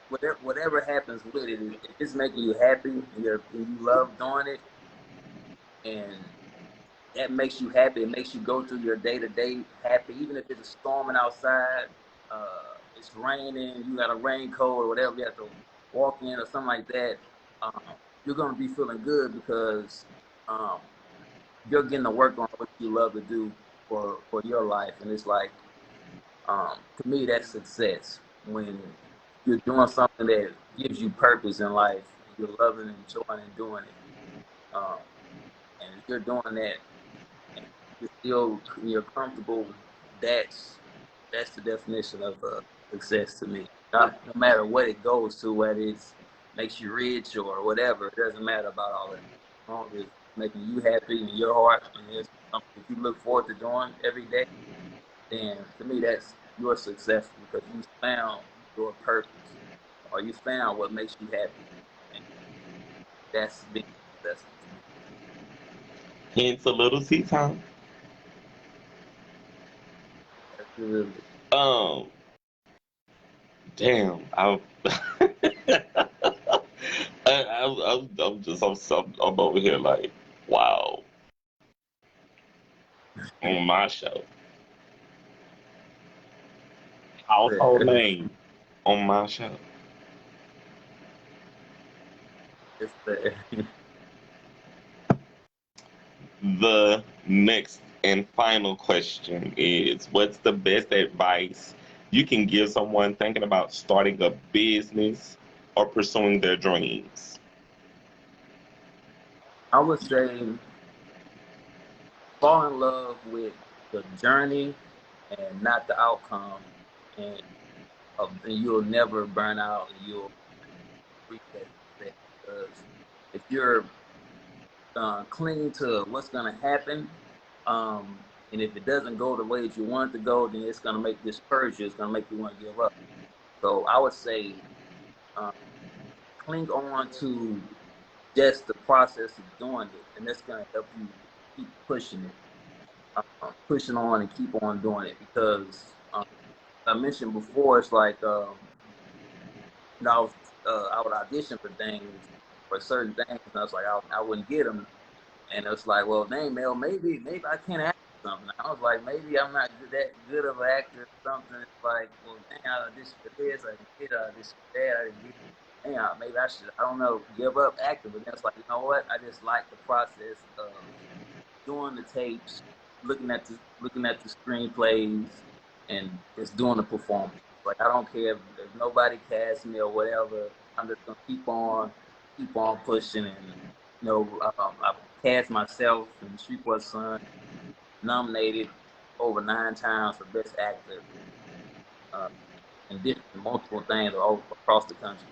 whatever happens with it, if it's making you happy and you love doing it, and that makes you happy, it makes you go through your day to day happy, even if it's storming outside, it's raining, you got a raincoat or whatever, you have to walk in or something like that. Um, you're gonna be feeling good because um, you're getting to work on what you love to do for your life, and it's like, to me, that's success when you're doing something that gives you purpose in life, and you're loving and enjoying and doing it. Um, and if you're doing that and you're comfortable, that's the definition of success to me. No matter what it goes to, whether it makes you rich or whatever, it doesn't matter about all that. As long as it's making you happy in your heart and it's something that you look forward to doing every day, then to me that's you're successful because you found your purpose or you found what makes you happy. And that's being successful to me. Hence a little tea time. Absolutely. Um, damn, I'm just I'm over here like, wow. on my show. Household name on my show. It's the The next and final question is, what's the best advice you can give someone thinking about starting a business or pursuing their dreams? I would say fall in love with the journey and not the outcome, and, and you'll never burn out, and you'll reach that success. Because if you're clinging to what's going to happen, and if it doesn't go the way that you want it to go, then it's going to make discourage you. It's going to make you want to give up. So I would say um, cling on to just the process of doing it, and that's going to help you keep pushing it, pushing on and keep on doing it. Because I mentioned before, it's like I would audition for things, for certain things, and I was like, I wouldn't get them, and it's like, well, dang, Mel, maybe I can't act or something. I was like, maybe I'm not that good of an actor or something. It's like, well, dang, I auditioned for this, I didn't get it, I auditioned for that, I didn't get it. Damn, maybe I should, I don't know, give up acting. But then it's like, you know what? I just like the process of doing the tapes, looking at the screenplays, and just doing the performance. Like I don't care if nobody casts me or whatever. I'm just gonna keep on pushing, and I cast myself in Street Boy Son, nominated over 9 times for Best Actor, uh, and different multiple things all across the country.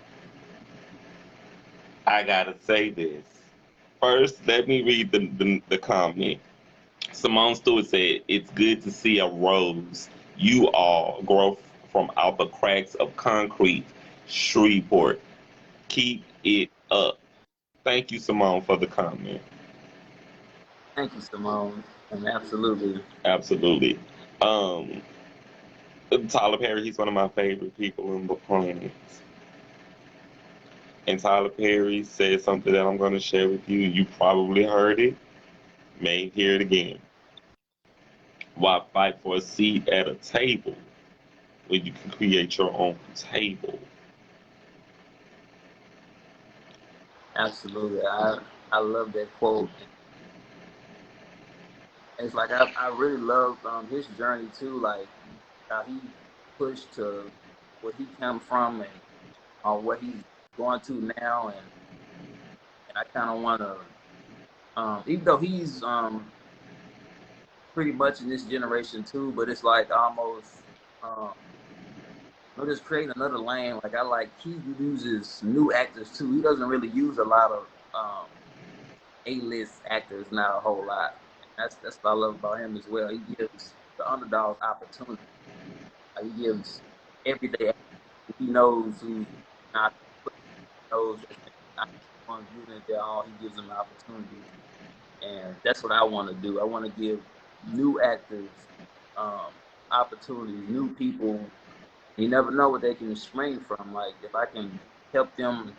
I gotta say this. First, let me read the comment. Simone Stewart said, "It's good to see a rose. You all grow from out the cracks of concrete. Shreveport. Keep it up." Thank you, Simone, for the comment. Thank you, Simone, and absolutely. Absolutely. Um, Tyler Perry, he's one of my favorite people on the planet. And Tyler Perry said something that I'm going to share with you. You probably heard it, may hear it again. Why fight for a seat at a table when you can create your own table? Absolutely. I love that quote. It's like I really love his journey too, like how he pushed to where he come from and what he's going to now, and I kind of want to, even though he's pretty much in this generation too, but it's like almost um, just creating another lane. Like I like he uses new actors too. He doesn't really use a lot of A-list actors, not a whole lot. That's what I love about him as well. He gives the underdog opportunity. He gives everyday actors. He knows who's not, knows that's not one good at all. He gives them opportunities, and that's what I want to do. I want to give new actors um, opportunities, new people. You never know what they can spring from. Like if I can help them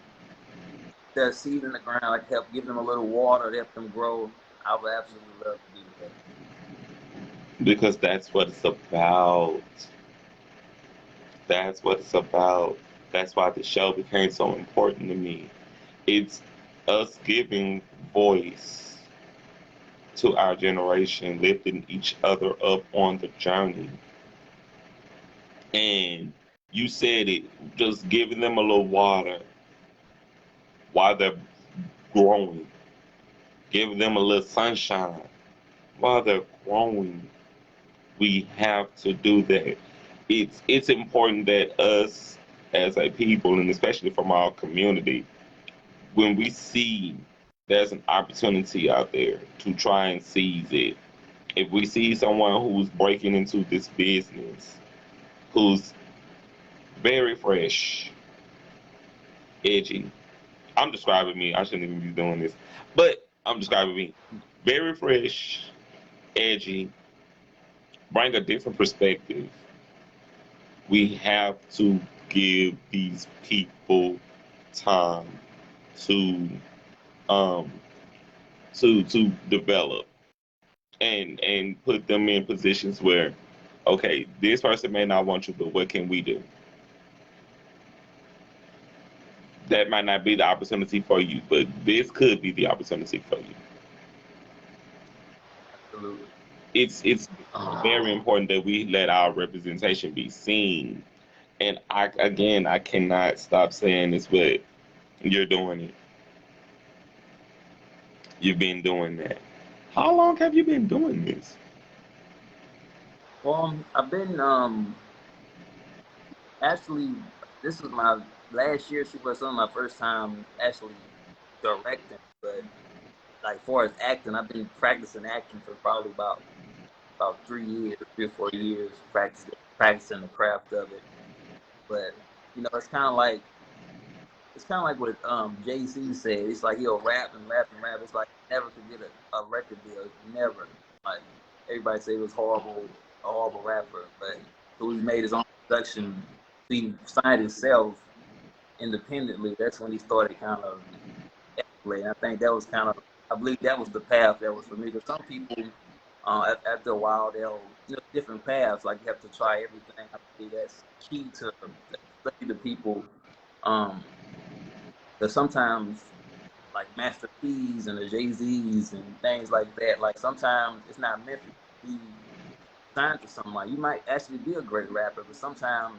that seed in the ground, like help give them a little water to help them grow, I would absolutely love to do that. Because that's what it's about. That's what it's about. That's why the show became so important to me. It's us giving voice to our generation, lifting each other up on the journey. And you said it, just giving them a little water while they're growing, giving them a little sunshine while they're growing. We have to do that. It's important that us as a people, and especially from our community, when we see there's an opportunity out there to try and seize it. If we see someone who's breaking into this business, who's very fresh, edgy, I'm describing me. I shouldn't even be doing this, but I'm describing me. Very fresh, edgy, bring a different perspective. We have to give these people time to um to develop. and put them in positions where, okay, this person may not want you, but what can we do? That might not be the opportunity for you, but this could be the opportunity for you. Absolutely. It's very important that we let our representation be seen. And I cannot stop saying this, but you're doing it. You've been doing that. How long have you been doing this? Well, I've been actually, this was my last year Super Sun, my first time actually directing. But like far as acting, I've been practicing acting for probably about 3 years, 3 or 4 years, practicing the craft of it. But it's kind of like what Jay-Z said. It's like he'll rap and rap and rap. It's like he never could get a record deal. Never. Like everybody say he was a horrible rapper, but so he made his own production. He signed himself independently. That's when he started kind of escalating. I think that was kind of, I believe that was the path that was for me. Because some people, after a while, they'll different paths. Like you have to try everything. I believe that's key to, especially the people. Um, because sometimes like Master P's and the Jay-Z's and things like that, like sometimes it's not meant to be signed to something. Like you might actually be a great rapper, but sometimes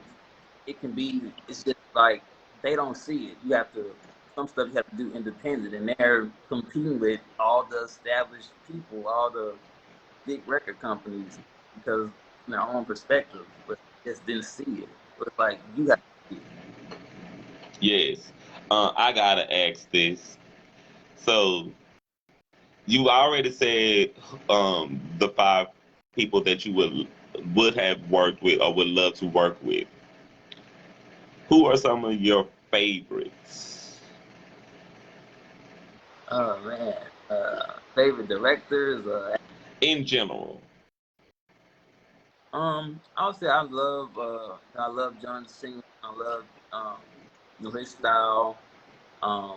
it's just like they don't see it. You have to, some stuff you have to do independent, and they're competing with all the established people, all the big record companies, because from their own perspective, but just didn't see it. But it's like you have to see it. Yes. I gotta ask this. So you already said the five people that you would have worked with or would love to work with. Who are some of your favorites Oh man, favorite directors. in general? I would say I love John Cena. I love his style. Um,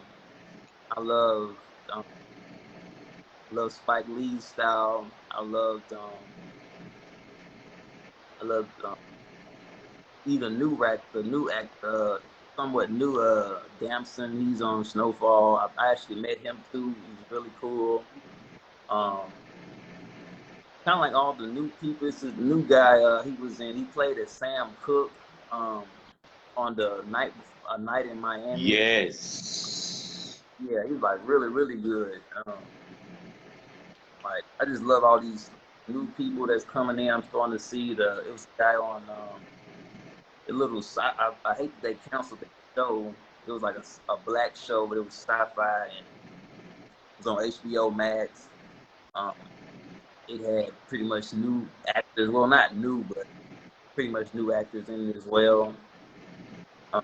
I um, love Spike Lee's style. I loved even the new actor, somewhat new Damson. He's on Snowfall. I actually met him too. He's really cool. Um, kind of like all the new people. It's a new guy. He played as Sam Cooke. On the night a night in Miami. Yes. Yeah, he was like really really good. Like I just love all these new people that's coming in. I'm starting to see it was a guy on a little I hate that they canceled the show. It was like a black show, but it was sci-fi and it was on HBO Max. Um, it had pretty much new actors. Well, not new, but pretty much new actors in it as well. Um,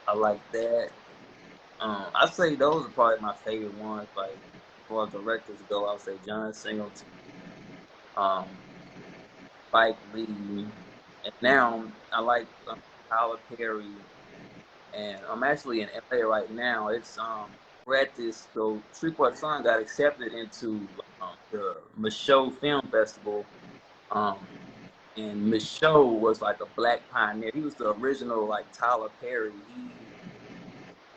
I like that. I'd say those are probably my favorite ones. Like as far as directors go, I would say John Singleton, um, Spike Lee, and now I like Tyler Perry. And I'm actually in LA right now. We're at this, so Shreveport Sun got accepted into the Michaud Film Festival. Um, and Michaud was like a black pioneer. He was the original like Tyler Perry.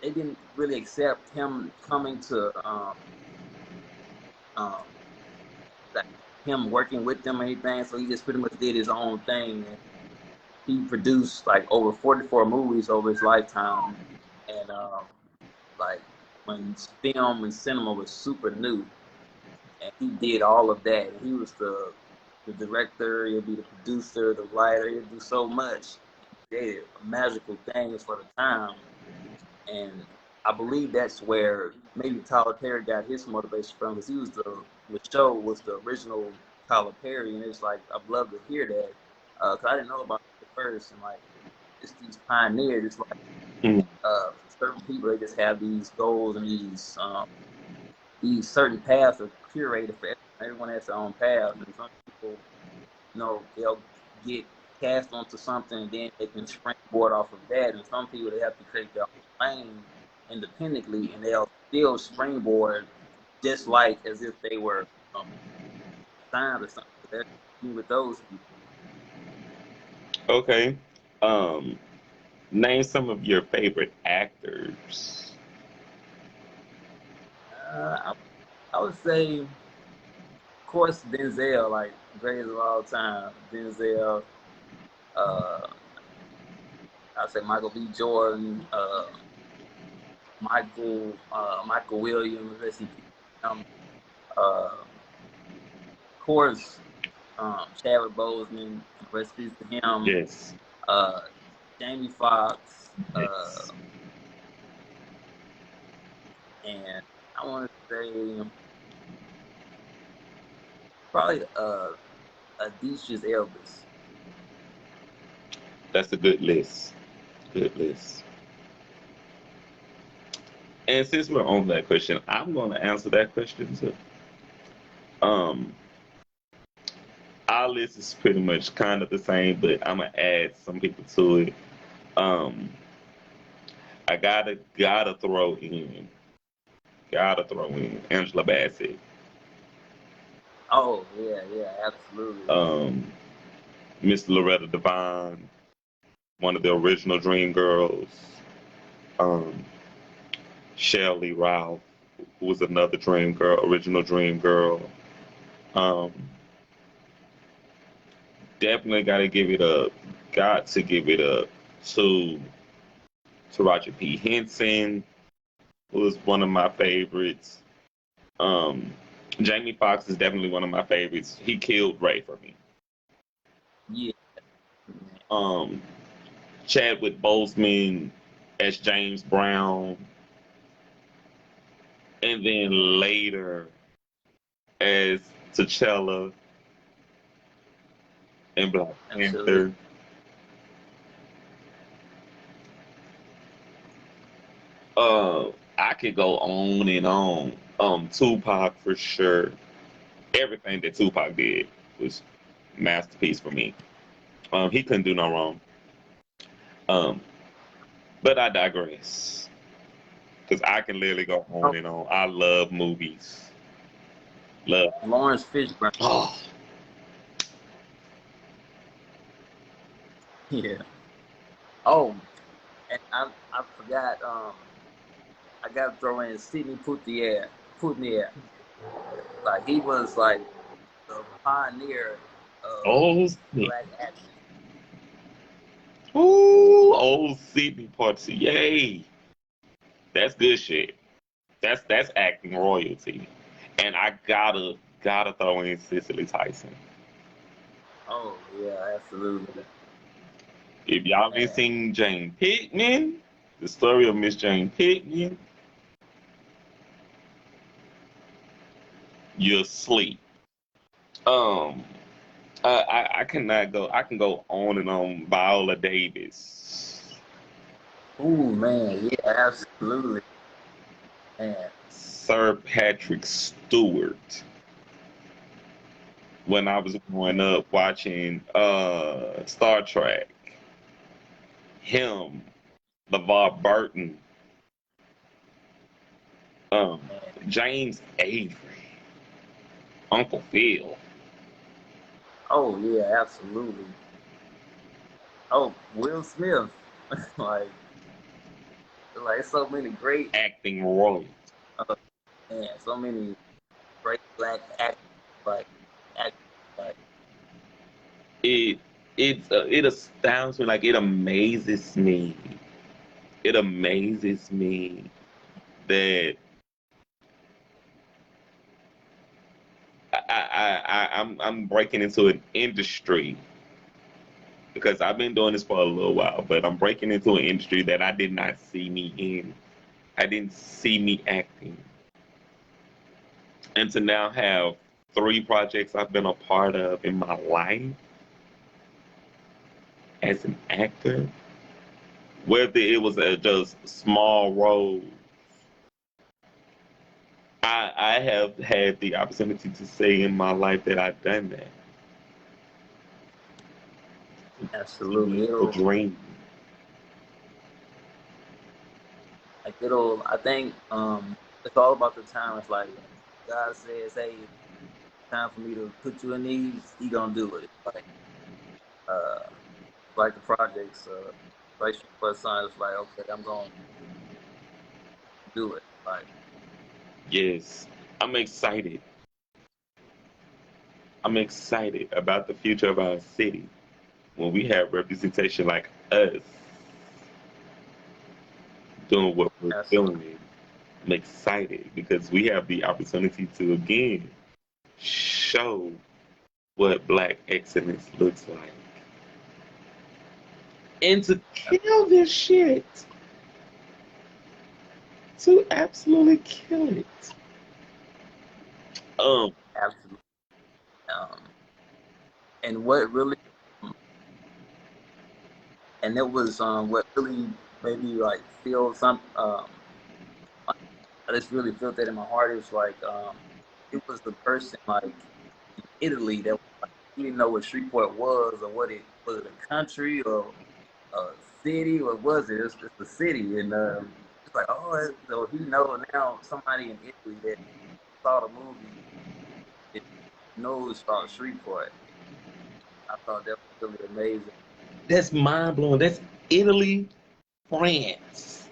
They didn't really accept him coming to um, like him working with them or anything. So he just pretty much did his own thing. And he produced like over 44 movies over his lifetime. And like when film and cinema was super new, and he did all of that. And he was the director. He'll be the producer, the writer. He'll do so much. He did magical things for the time. And I believe that's where maybe Tyler Perry got his motivation from, because the show was the original Tyler Perry, and it's like I'd love to hear that because I didn't know about it at first, and like it's these pioneers, it's like Mm. certain people they just have these goals and these certain paths are curated for everyone. Everyone has their own path, and some people they'll get cast onto something and then they can springboard off of that. And some people they have to create their own lane independently and they'll still springboard just like as if they were. um, signed or something. They're with those people. Okay. Um, Name some of your favorite actors. I would say, of course, Denzel, like greatest of all time. Denzel. Uh, I'd say Michael B. Jordan. Michael Williams. Let's see. Of course, Chadwick Boseman. Rest in peace to him. Yes. Uh, Jamie Foxx. Yes. And I want to say probably Adicious Elvis. That's a good list. Good list. And since we're on that question, I'm going to answer that question too. Um, our list is pretty much kind of the same, but I'm gonna add some people to it. Um, I gotta throw in Angela Bassett. Oh yeah, yeah, absolutely. Um, Miss Loretta Devine, one of the original Dream Girls. Um, Shelley Ralph, who was another Dream Girl, original Dream Girl. Um, Definitely got to give it up to Roger P. Henson, who is one of my favorites. Um, Jamie Foxx is definitely one of my favorites. He killed Ray for me. Yeah, Um, Chadwick Boseman as James Brown, and then later as T'Challa in Black absolutely. Panther. I could go on and on. Tupac for sure. Everything that Tupac did was masterpiece for me. He couldn't do no wrong. Um, but I digress because I can literally go on Oh, and on. I love movies. Love. Lawrence Fishburne. Oh, Yeah. Oh, and I forgot. I got to throw in Sidney Poitier. Poitier. Like he was like the pioneer of oh, black action. ooh, old Sidney Poitier. That's good shit. That's acting royalty. And I gotta throw in Cicely Tyson. Oh yeah, absolutely. If y'all ain't Man. seen Jane Pittman, the story of Miss Jane Pittman, you're asleep. Um, I cannot go. I can go on and on. Viola Davis, Ooh man, yeah, absolutely. Man. Sir Patrick Stewart. When I was growing Man. up watching Star Trek, him, LeVar Burton, um, Man. James Avery, Uncle Phil, Oh yeah, absolutely. Oh, Will Smith. like like so many great acting royal. uh, man, so many great black actors like act like It it astounds me. Like it amazes me. It amazes me that I'm breaking into an industry because I've been doing this for a little while, but I'm breaking into an industry that I did not see me in. I didn't see me acting, and to now have three projects I've been a part of in my life as an actor, whether it was a just small role, I have had the opportunity to say in my life that I've done that to absolutely live a dream. it'll I think it's all about the time. It's like God says, hey, time for me to put you in these, he gonna do it. Uh, like the projects, like for son, it's like okay, I'm gonna do it. Like Yes, I'm excited. I'm excited about the future of our city when we have representation like us doing what we're absolutely, doing. I'm excited because we have the opportunity to again show what black excellence looks like and to kill this shit, to absolutely kill it. Um, absolutely. Um, and what really, and it was what really made me like feel some. I just really felt that in my heart. It was like it was the person like in Italy that like, he didn't know what Shreveport was or what it was, it a country or a city or was it? It's a city, and it's like so he know now somebody in Italy that saw the movie that knows about Shreveport. I thought that was really amazing. that's mind blowing. That's Italy, France.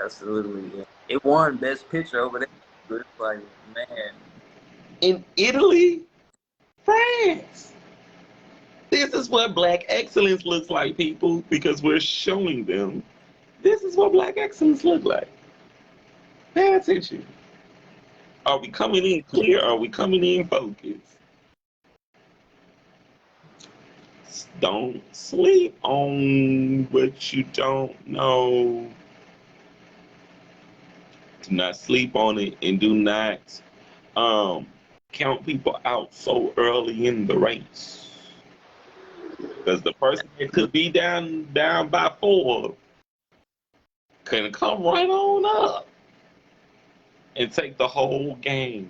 Absolutely, yeah. It won Best Picture over there. But it's like man, In Italy, France. This is what black excellence looks like, people, because we're showing them this is what black excellence look like. Pay attention. Are we coming in clear? Are we coming in focused? Don't sleep on what you don't know. Do not sleep on it, and do not um count people out so early in the race. Because the person that could be down by 4 can come right on up and take the whole game.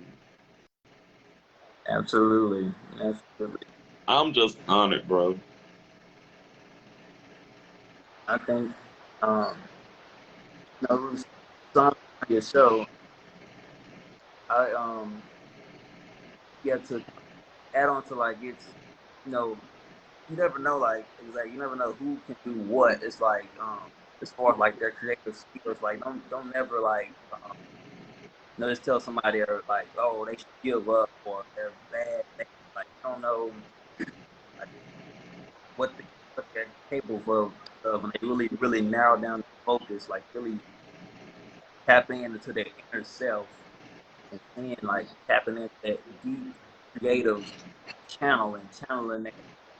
absolutely, absolutely. I'm just honored, bro. I think it was some on your show. I get to add on to like it's you know you never know like exactly you never know who can do what. It's like as far as like their creative skills, like don't never like just tell somebody or like oh they should give up or they're bad. Like you don't know like what they what they're capable of when they really narrow down the focus, like really tapping into their inner self and seeing like tapping into that deep creative channel and channeling that,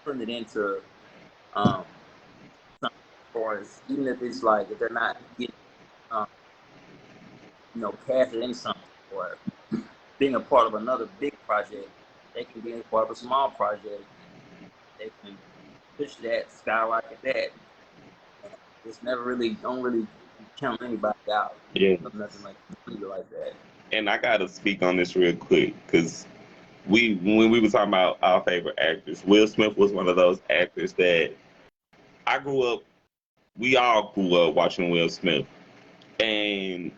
putting it into um something for us, even if it's like if they're not getting um, casted in something or being a part of another big project, they can be a part of a small project. They can push that, skyrocket that. And it's never really don't really count anybody out Yes. of nothing like that. And I gotta speak on this real quick because when we were talking about our favorite actors, Will Smith was one of those actors that I grew up. We all grew up watching Will Smith, and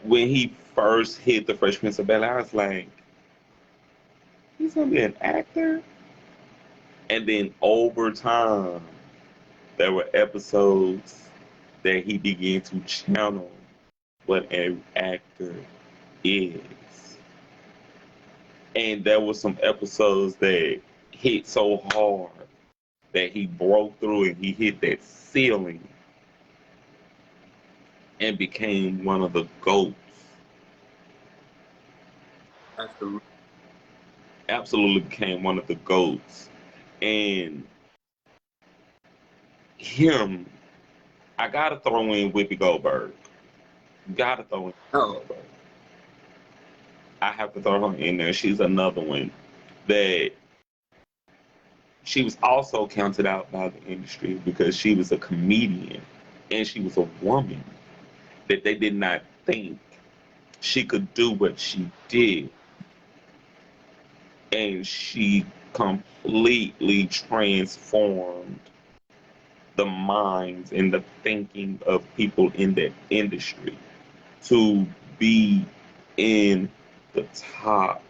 when he first hit the Fresh Prince of Bel Air, I was like, he's gonna be an actor. And then over time, there were episodes that he began to channel what an actor is. And there were some episodes that hit so hard that he broke through and he hit that ceiling and became one of the GOATs. Absolutely. Absolutely became one of the GOATs. And him, I gotta throw in Whoopi Goldberg. Gotta throw in Whoopi No, Goldberg. I have to throw her in there. She's another one that she was also counted out by the industry because she was a comedian and she was a woman that they did not think she could do what she did. And she completely transformed the minds and the thinking of people in that industry to be in the top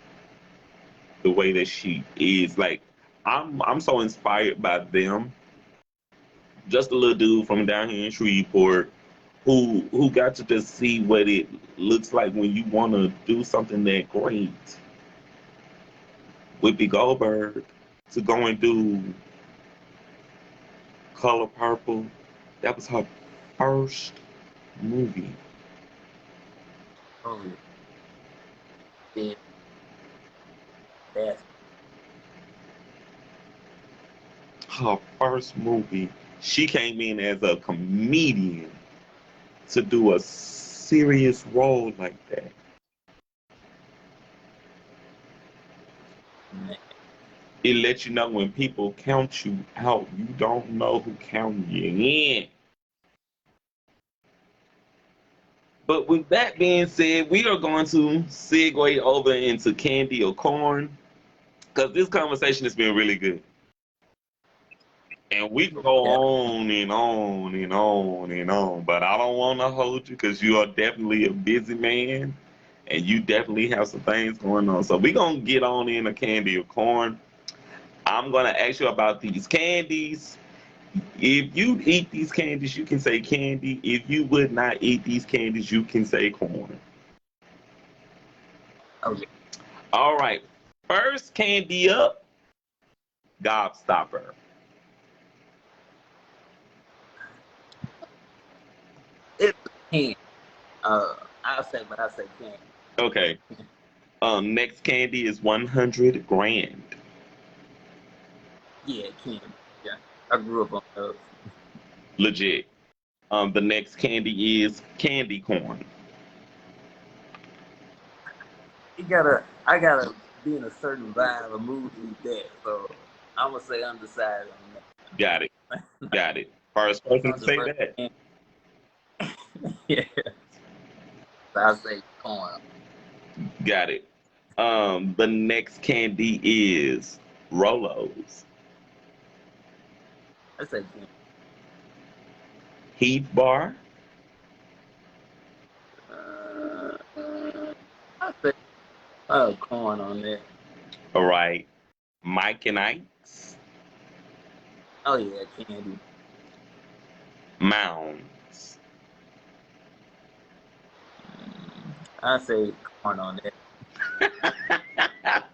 the way that she is. Like I'm so inspired by them. Just a little dude from down here in Shreveport who got to just see what it looks like when you want to do something that great. Whoopi Goldberg to go and do Color Purple. That was her first movie. Oh yeah, that's Her first movie. She came in as a comedian to do a serious role like that. man. It lets you know when people count you out, you don't know who counting you in. But with that being said, we are going to segue over into candy or corn because this conversation has been really good. And we can go Yeah. on and on and on and on, but I don't want to hold you because you are definitely a busy man and you definitely have some things going on. So we're going to get on in a candy or corn. I'm going to ask you about these candies. If you eat these candies, you can say candy. If you would not eat these candies, you can say corn. Okay. All right. First candy up, Gobstopper. It's can. I say can. Okay. Next candy is 100 grand. Yeah, can. Yeah, I grew up on those. Legit. The next candy is candy corn. I gotta be in a certain vibe or mood to eat that. So I'm gonna say undecided on Got it. Got it. First person to say controversial. that. Yeah, so I say corn. Got it. The next candy is Rolos. I say can. Heath Bar. I say corn on that. All right. Mike and Ike's. Oh yeah, candy. Mounds. I say corn on that.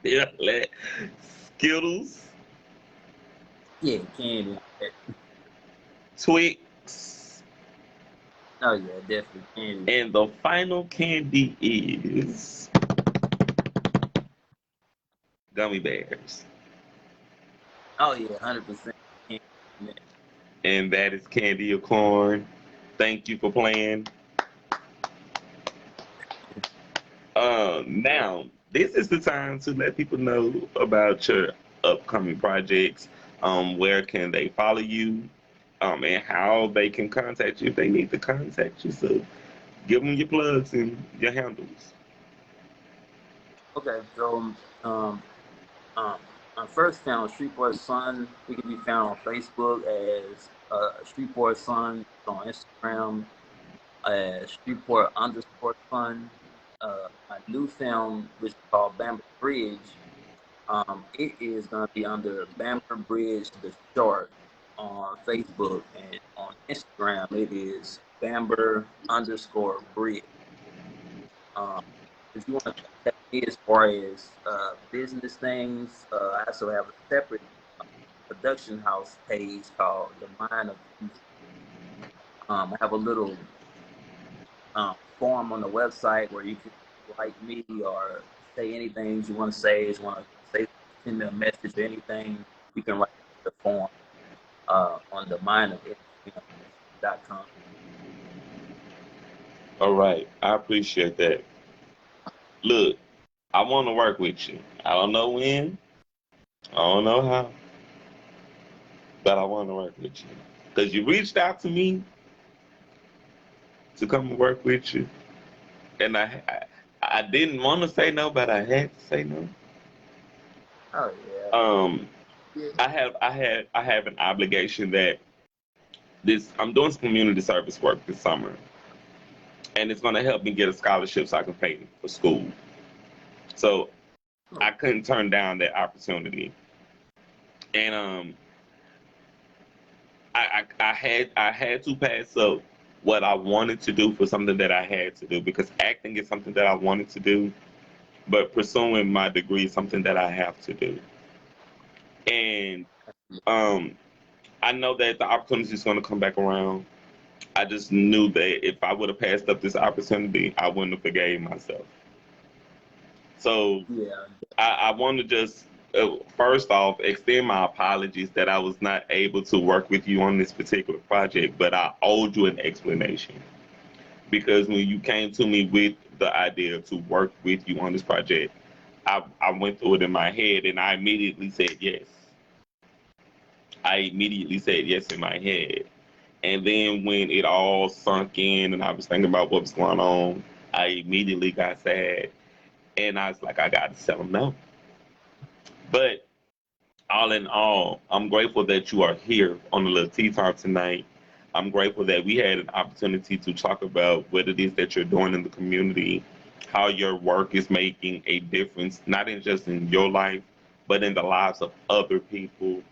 Feel that. Skittles. Yeah, candy on that. Twix. Oh yeah, definitely candy. And the final candy is gummy bears. Oh yeah, 100% candy on that. And that is candy or corn. Thank you for playing. Now, this is the time to let people know about your upcoming projects. Where can they follow you? And how they can contact you if they need to contact you. So give them your plugs and your handles. Okay, so um, my first channel, Streetport Sun, it can be found on Facebook as Streetport Sun, on Instagram as Streetport underscore Sun. My new film, which is called Bamber Bridge, it is going to be under Bamber Bridge the Short on Facebook, and on Instagram it is Bamber underscore Bridge. Um, if you want to contact me as far as business things, I also have a separate production house page called The Mind of Youth. I have a little form on the website where you can write me or say anything you want to say. If you want to say, send me a message or anything, you can write the form on the mind of com. All right. I appreciate that. Look, I want to work with you. I don't know when, I don't know how, but I want to work with you. Because you reached out to me to come and work with you. And I didn't want to say no, but I had to say no. Oh yeah. Um, Yeah. I have an obligation that this I'm doing some community service work this summer, and it's going to help me get a scholarship so I can pay for school. So Oh, I couldn't turn down that opportunity. And I had to pass up what I wanted to do for something that I had to do, because acting is something that I wanted to do, but pursuing my degree is something that I have to do. And um, I know that the opportunity is going to come back around. I just knew that if I would have passed up this opportunity, I wouldn't have forgave myself. So yeah. I want to just first off extend my apologies that I was not able to work with you on this particular project, but I owed you an explanation, because when you came to me with the idea to work with you on this project, I went through it in my head and I immediately said yes. I immediately said yes in my head. And then when it all sunk in and I was thinking about what was going on, I immediately got sad and I was like, I got to tell him no. But all in all, I'm grateful that you are here on the Lil Tea Time tonight. I'm grateful that we had an opportunity to talk about what it is that you're doing in the community, how your work is making a difference, not in just in your life, but in the lives of other people.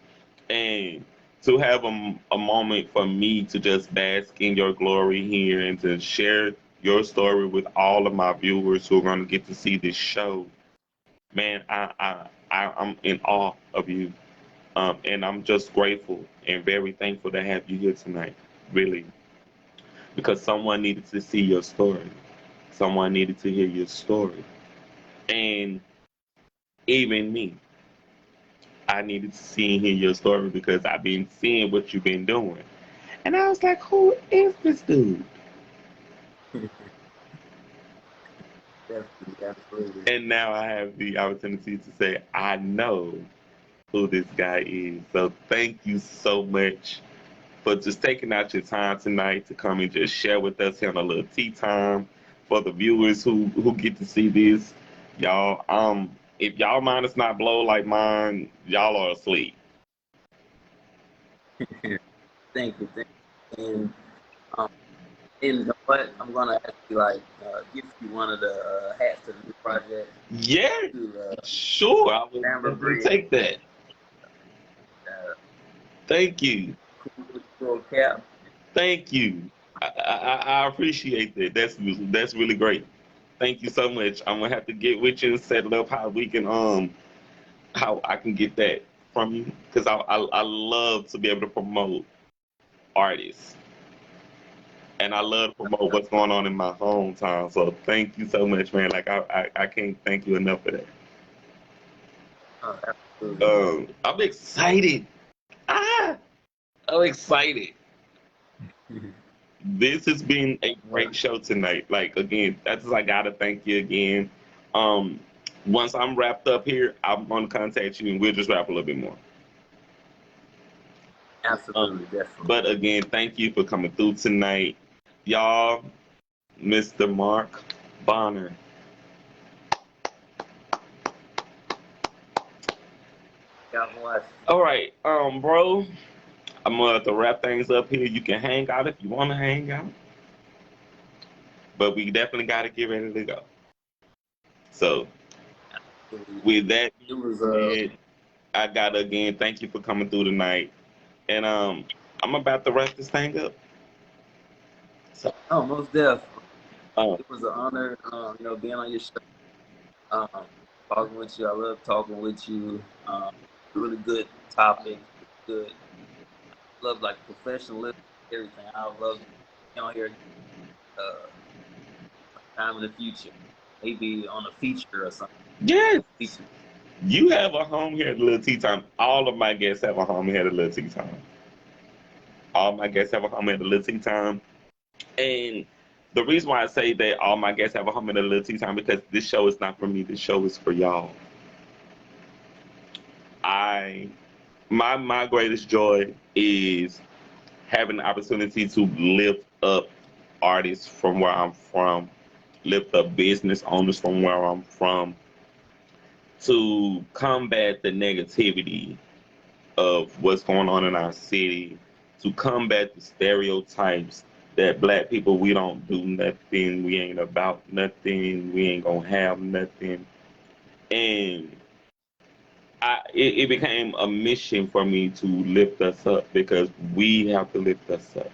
And to have a moment for me to just bask in your glory here and to share your story with all of my viewers who are going to get to see this show, man, I'm in awe of you. And I'm just grateful and very thankful to have you here tonight, really, because someone needed to see your story. Someone needed to hear your story. And even me, I needed to see and hear your story because I've been seeing what you've been doing. And I was like, who is this dude? Definitely, absolutely. And now I have the opportunity to say, I know who this guy is. So thank you so much for just taking out your time tonight to come and just share with us here on a little tea time. For the viewers who get to see this, y'all, if y'all mind is not blow like mine, y'all are asleep. Thank you, thank you. Um, and you know what? I'm gonna actually like gift you one of the hats to the new project Yeah, to sure, I will Amber definitely Bread. take that. Uh, Thank you. cool little cap. Thank you. I appreciate that. That's really great. Thank you so much. I'm gonna have to get with you and set it up how we can how I can get that from you, because I love to be able to promote artists and I love to promote what's going on in my hometown. So thank you so much, man. Like I can't thank you enough for that. Absolutely. I'm excited. Ah, I'm excited. This has been a great show tonight. Like again, that's just, I gotta thank you again. Um, Once I'm wrapped up here, I'm gonna contact you and we'll just rap a little bit more. Absolutely, definitely. But again, thank you for coming through tonight, y'all. Mr. Mark Bonner. God bless. All right, bro. I'm gonna have to wrap things up here. You can hang out if you want to hang out, but we definitely got to get ready to go. So, with that It being was said, I gotta again thank you for coming through tonight, and I'm about to wrap this thing up. So, oh, most definitely. um, It was an honor, being on your show, um, talking with you. I love talking with you. Really good topic. Good. Love like professionalism, everything. I love being on here. Uh, Time in the future, maybe on a feature or something. yes, Feature. you have a home here at Lil Tea Time. All of my guests have a home here at Lil Tea Time. All my guests have a home at Lil Tea Time. And the reason why I say that all my guests have a home at Lil Tea Time, because this show is not for me. This show is for y'all. I my greatest joy is having the opportunity to lift up artists from where I'm from, lift up business owners from where I'm from, to combat the negativity of what's going on in our city, to combat the stereotypes that black people, we don't do nothing, we ain't about nothing, we ain't gonna have nothing. And it became a mission for me to lift us up because we have to lift us up.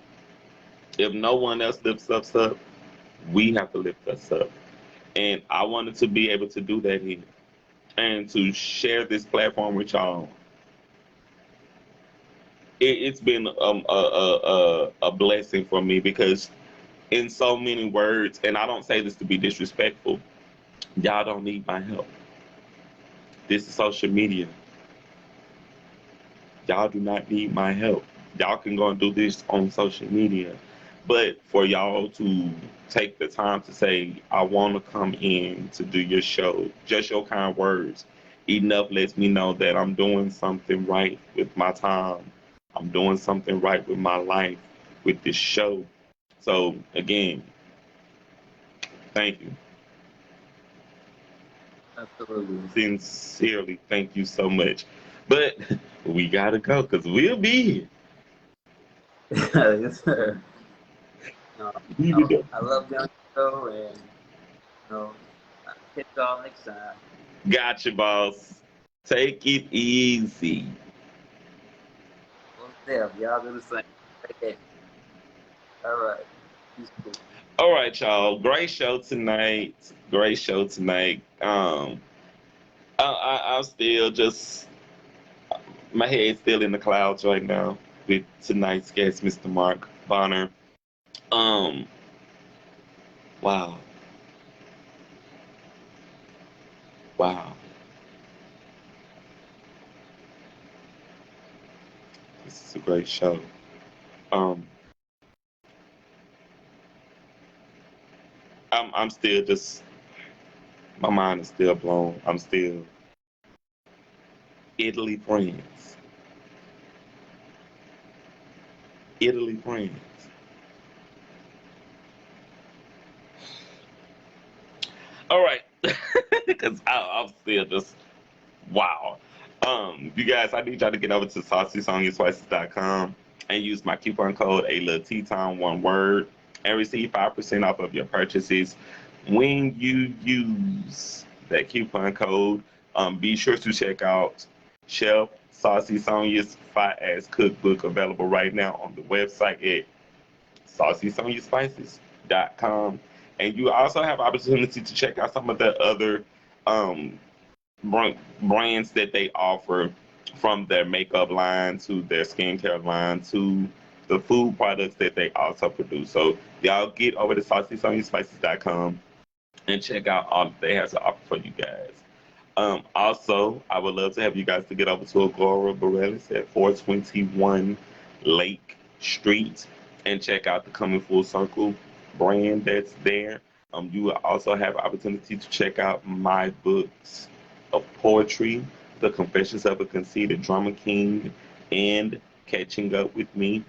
If no one else lifts us up, we have to lift us up. And I wanted to be able to do that here and to share this platform with y'all. It's been a blessing for me because, in so many words, and I don't say this to be disrespectful, y'all don't need my help. This is social media. Y'all do not need my help. Y'all can go and do this on social media. But for y'all to take the time to say, I want to come in to do your show, just your kind words, enough lets me know that I'm doing something right with my time. I'm doing something right with my life, with this show. So, again, thank you. Absolutely. Sincerely, thank you so much. But we got to go because we'll be here. Yes, sir. No, We be no, there. I love doing the show, and know, I'll catch y'all next time. Gotcha, boss. Take it easy. Well, yeah, y'all do the same. Take care. All right. Peace. Cool. All right, y'all. Great show tonight. Great show tonight. I'm still just my head's still in the clouds right now with tonight's guest, Mr. Mark Bonner. Um, wow, wow. This is a great show. Um, I'm still just my mind is still blown. I'm still Italy friends. Italy friends. All right, because I'm still just wow. You guys, I need y'all to get over to SaucySongYourSpices.com and use my coupon code A Lil Tea Time, one word, and receive 5% off of your purchases when you use that coupon code. Be sure to check out Chef Saucy Sonya's Fire Ass Cookbook available right now on the website at SaucySonyaSpices.com. And you also have opportunity to check out some of the other um, brands that they offer, from their makeup line to their skincare line to the food products that they also produce. So y'all get over to SaucySonyaSpices.com and check out all that they have to offer for you guys. Also, I would love to have you guys to get over to Agora Borealis at 421 Lake Street and check out the Coming Full Circle brand that's there. You will also have opportunity to check out my books of poetry, The Confessions of a Conceited Drama King, and Catching Up with Me,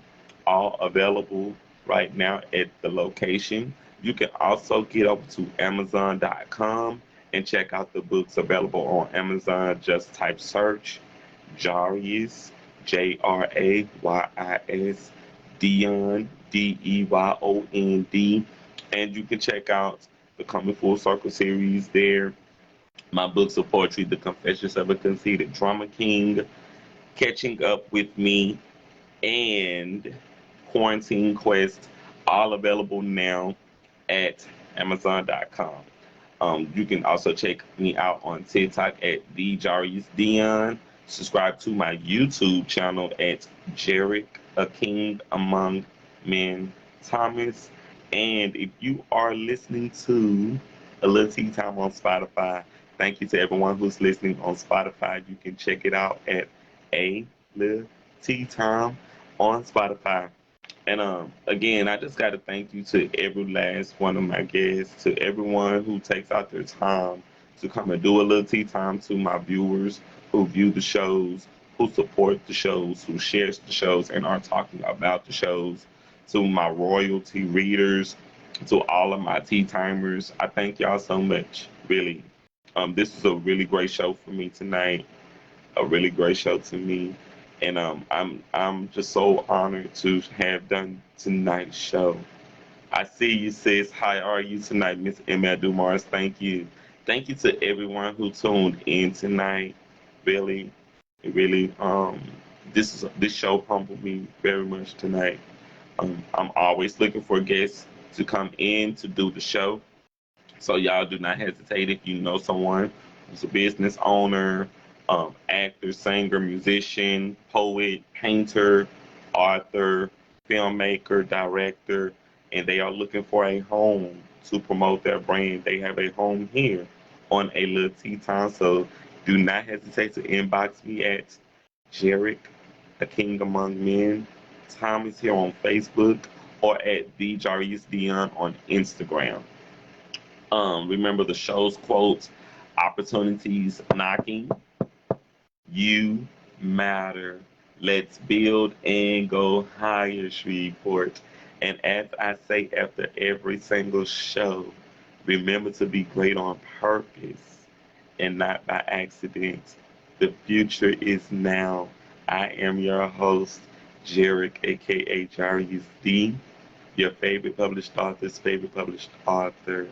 all available right now at the location. You can also get over to Amazon.com and check out the books available on Amazon. Just type search Jarius, Jrays, Dion, Deyond, and you can check out the Coming Full Circle series there. My books of poetry, The Confessions of a Conceited Drama King, Catching Up with Me, and Quarantine Quest, all available now at Amazon.com. You can also check me out on TikTok at the Jarius Dion. Subscribe to my YouTube channel at Jarek, a King Among Men Thomas. And if you are listening to A Little Tea Time on Spotify, thank you to everyone who's listening on Spotify. You can check it out at A Little Tea Time on Spotify. And again, I just got to thank you to every last one of my guests, to everyone who takes out their time to come and do a little tea time, to my viewers who view the shows, who support the shows, who shares the shows and are talking about the shows, to my royalty readers, to all of my tea timers. I thank y'all so much, really. This is a really great show for me tonight, a really great show to me, and I'm just so honored to have done tonight's show. I see you, sis. How are you tonight, Miss Emma Dumars? Thank you. Thank you to everyone who tuned in tonight. Really, really, this show humbled me very much tonight. I'm always looking for guests to come in to do the show. So y'all do not hesitate if you know someone who's a business owner, actor, singer, musician, poet, painter, author, filmmaker, director, and they are looking for a home to promote their brand. They have a home here on a Lil Tea Time. So do not hesitate to inbox me at Jarek, a King Among Men. Tom is here on Facebook or at the Jarius Dion on Instagram. Remember the show's quotes, opportunities knocking, you matter. Let's build and go higher, Shreveport. And as I say after every single show, remember to be great on purpose and not by accident. The future is now. I am your host, Jarek, aka Jarius D, your favorite published author's favorite published author.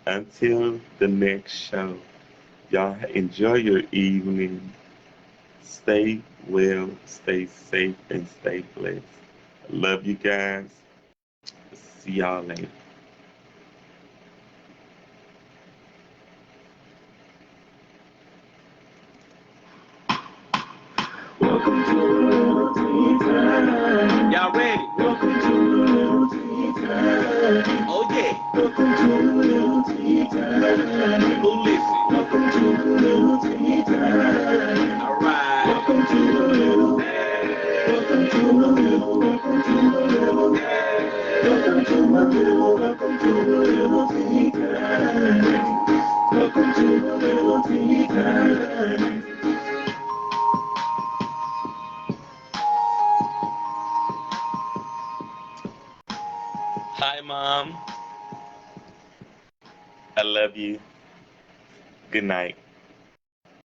Until the next show, y'all enjoy your evening. Stay well, stay safe, and stay blessed. I love you guys. See y'all later. Welcome to Lil Tea Time. Y'all ready? Welcome to Lil Tea Time. Oh yeah. Welcome to Lil Tea Time. Who listen? Welcome to Lil Tea Time. All right. Welcome to Lil. Welcome to Lil. Welcome to Lil. Welcome to Lil. Welcome to Lil Tea Time. Welcome to Lil Tea Time. Hi, Mom. I love you. Good night.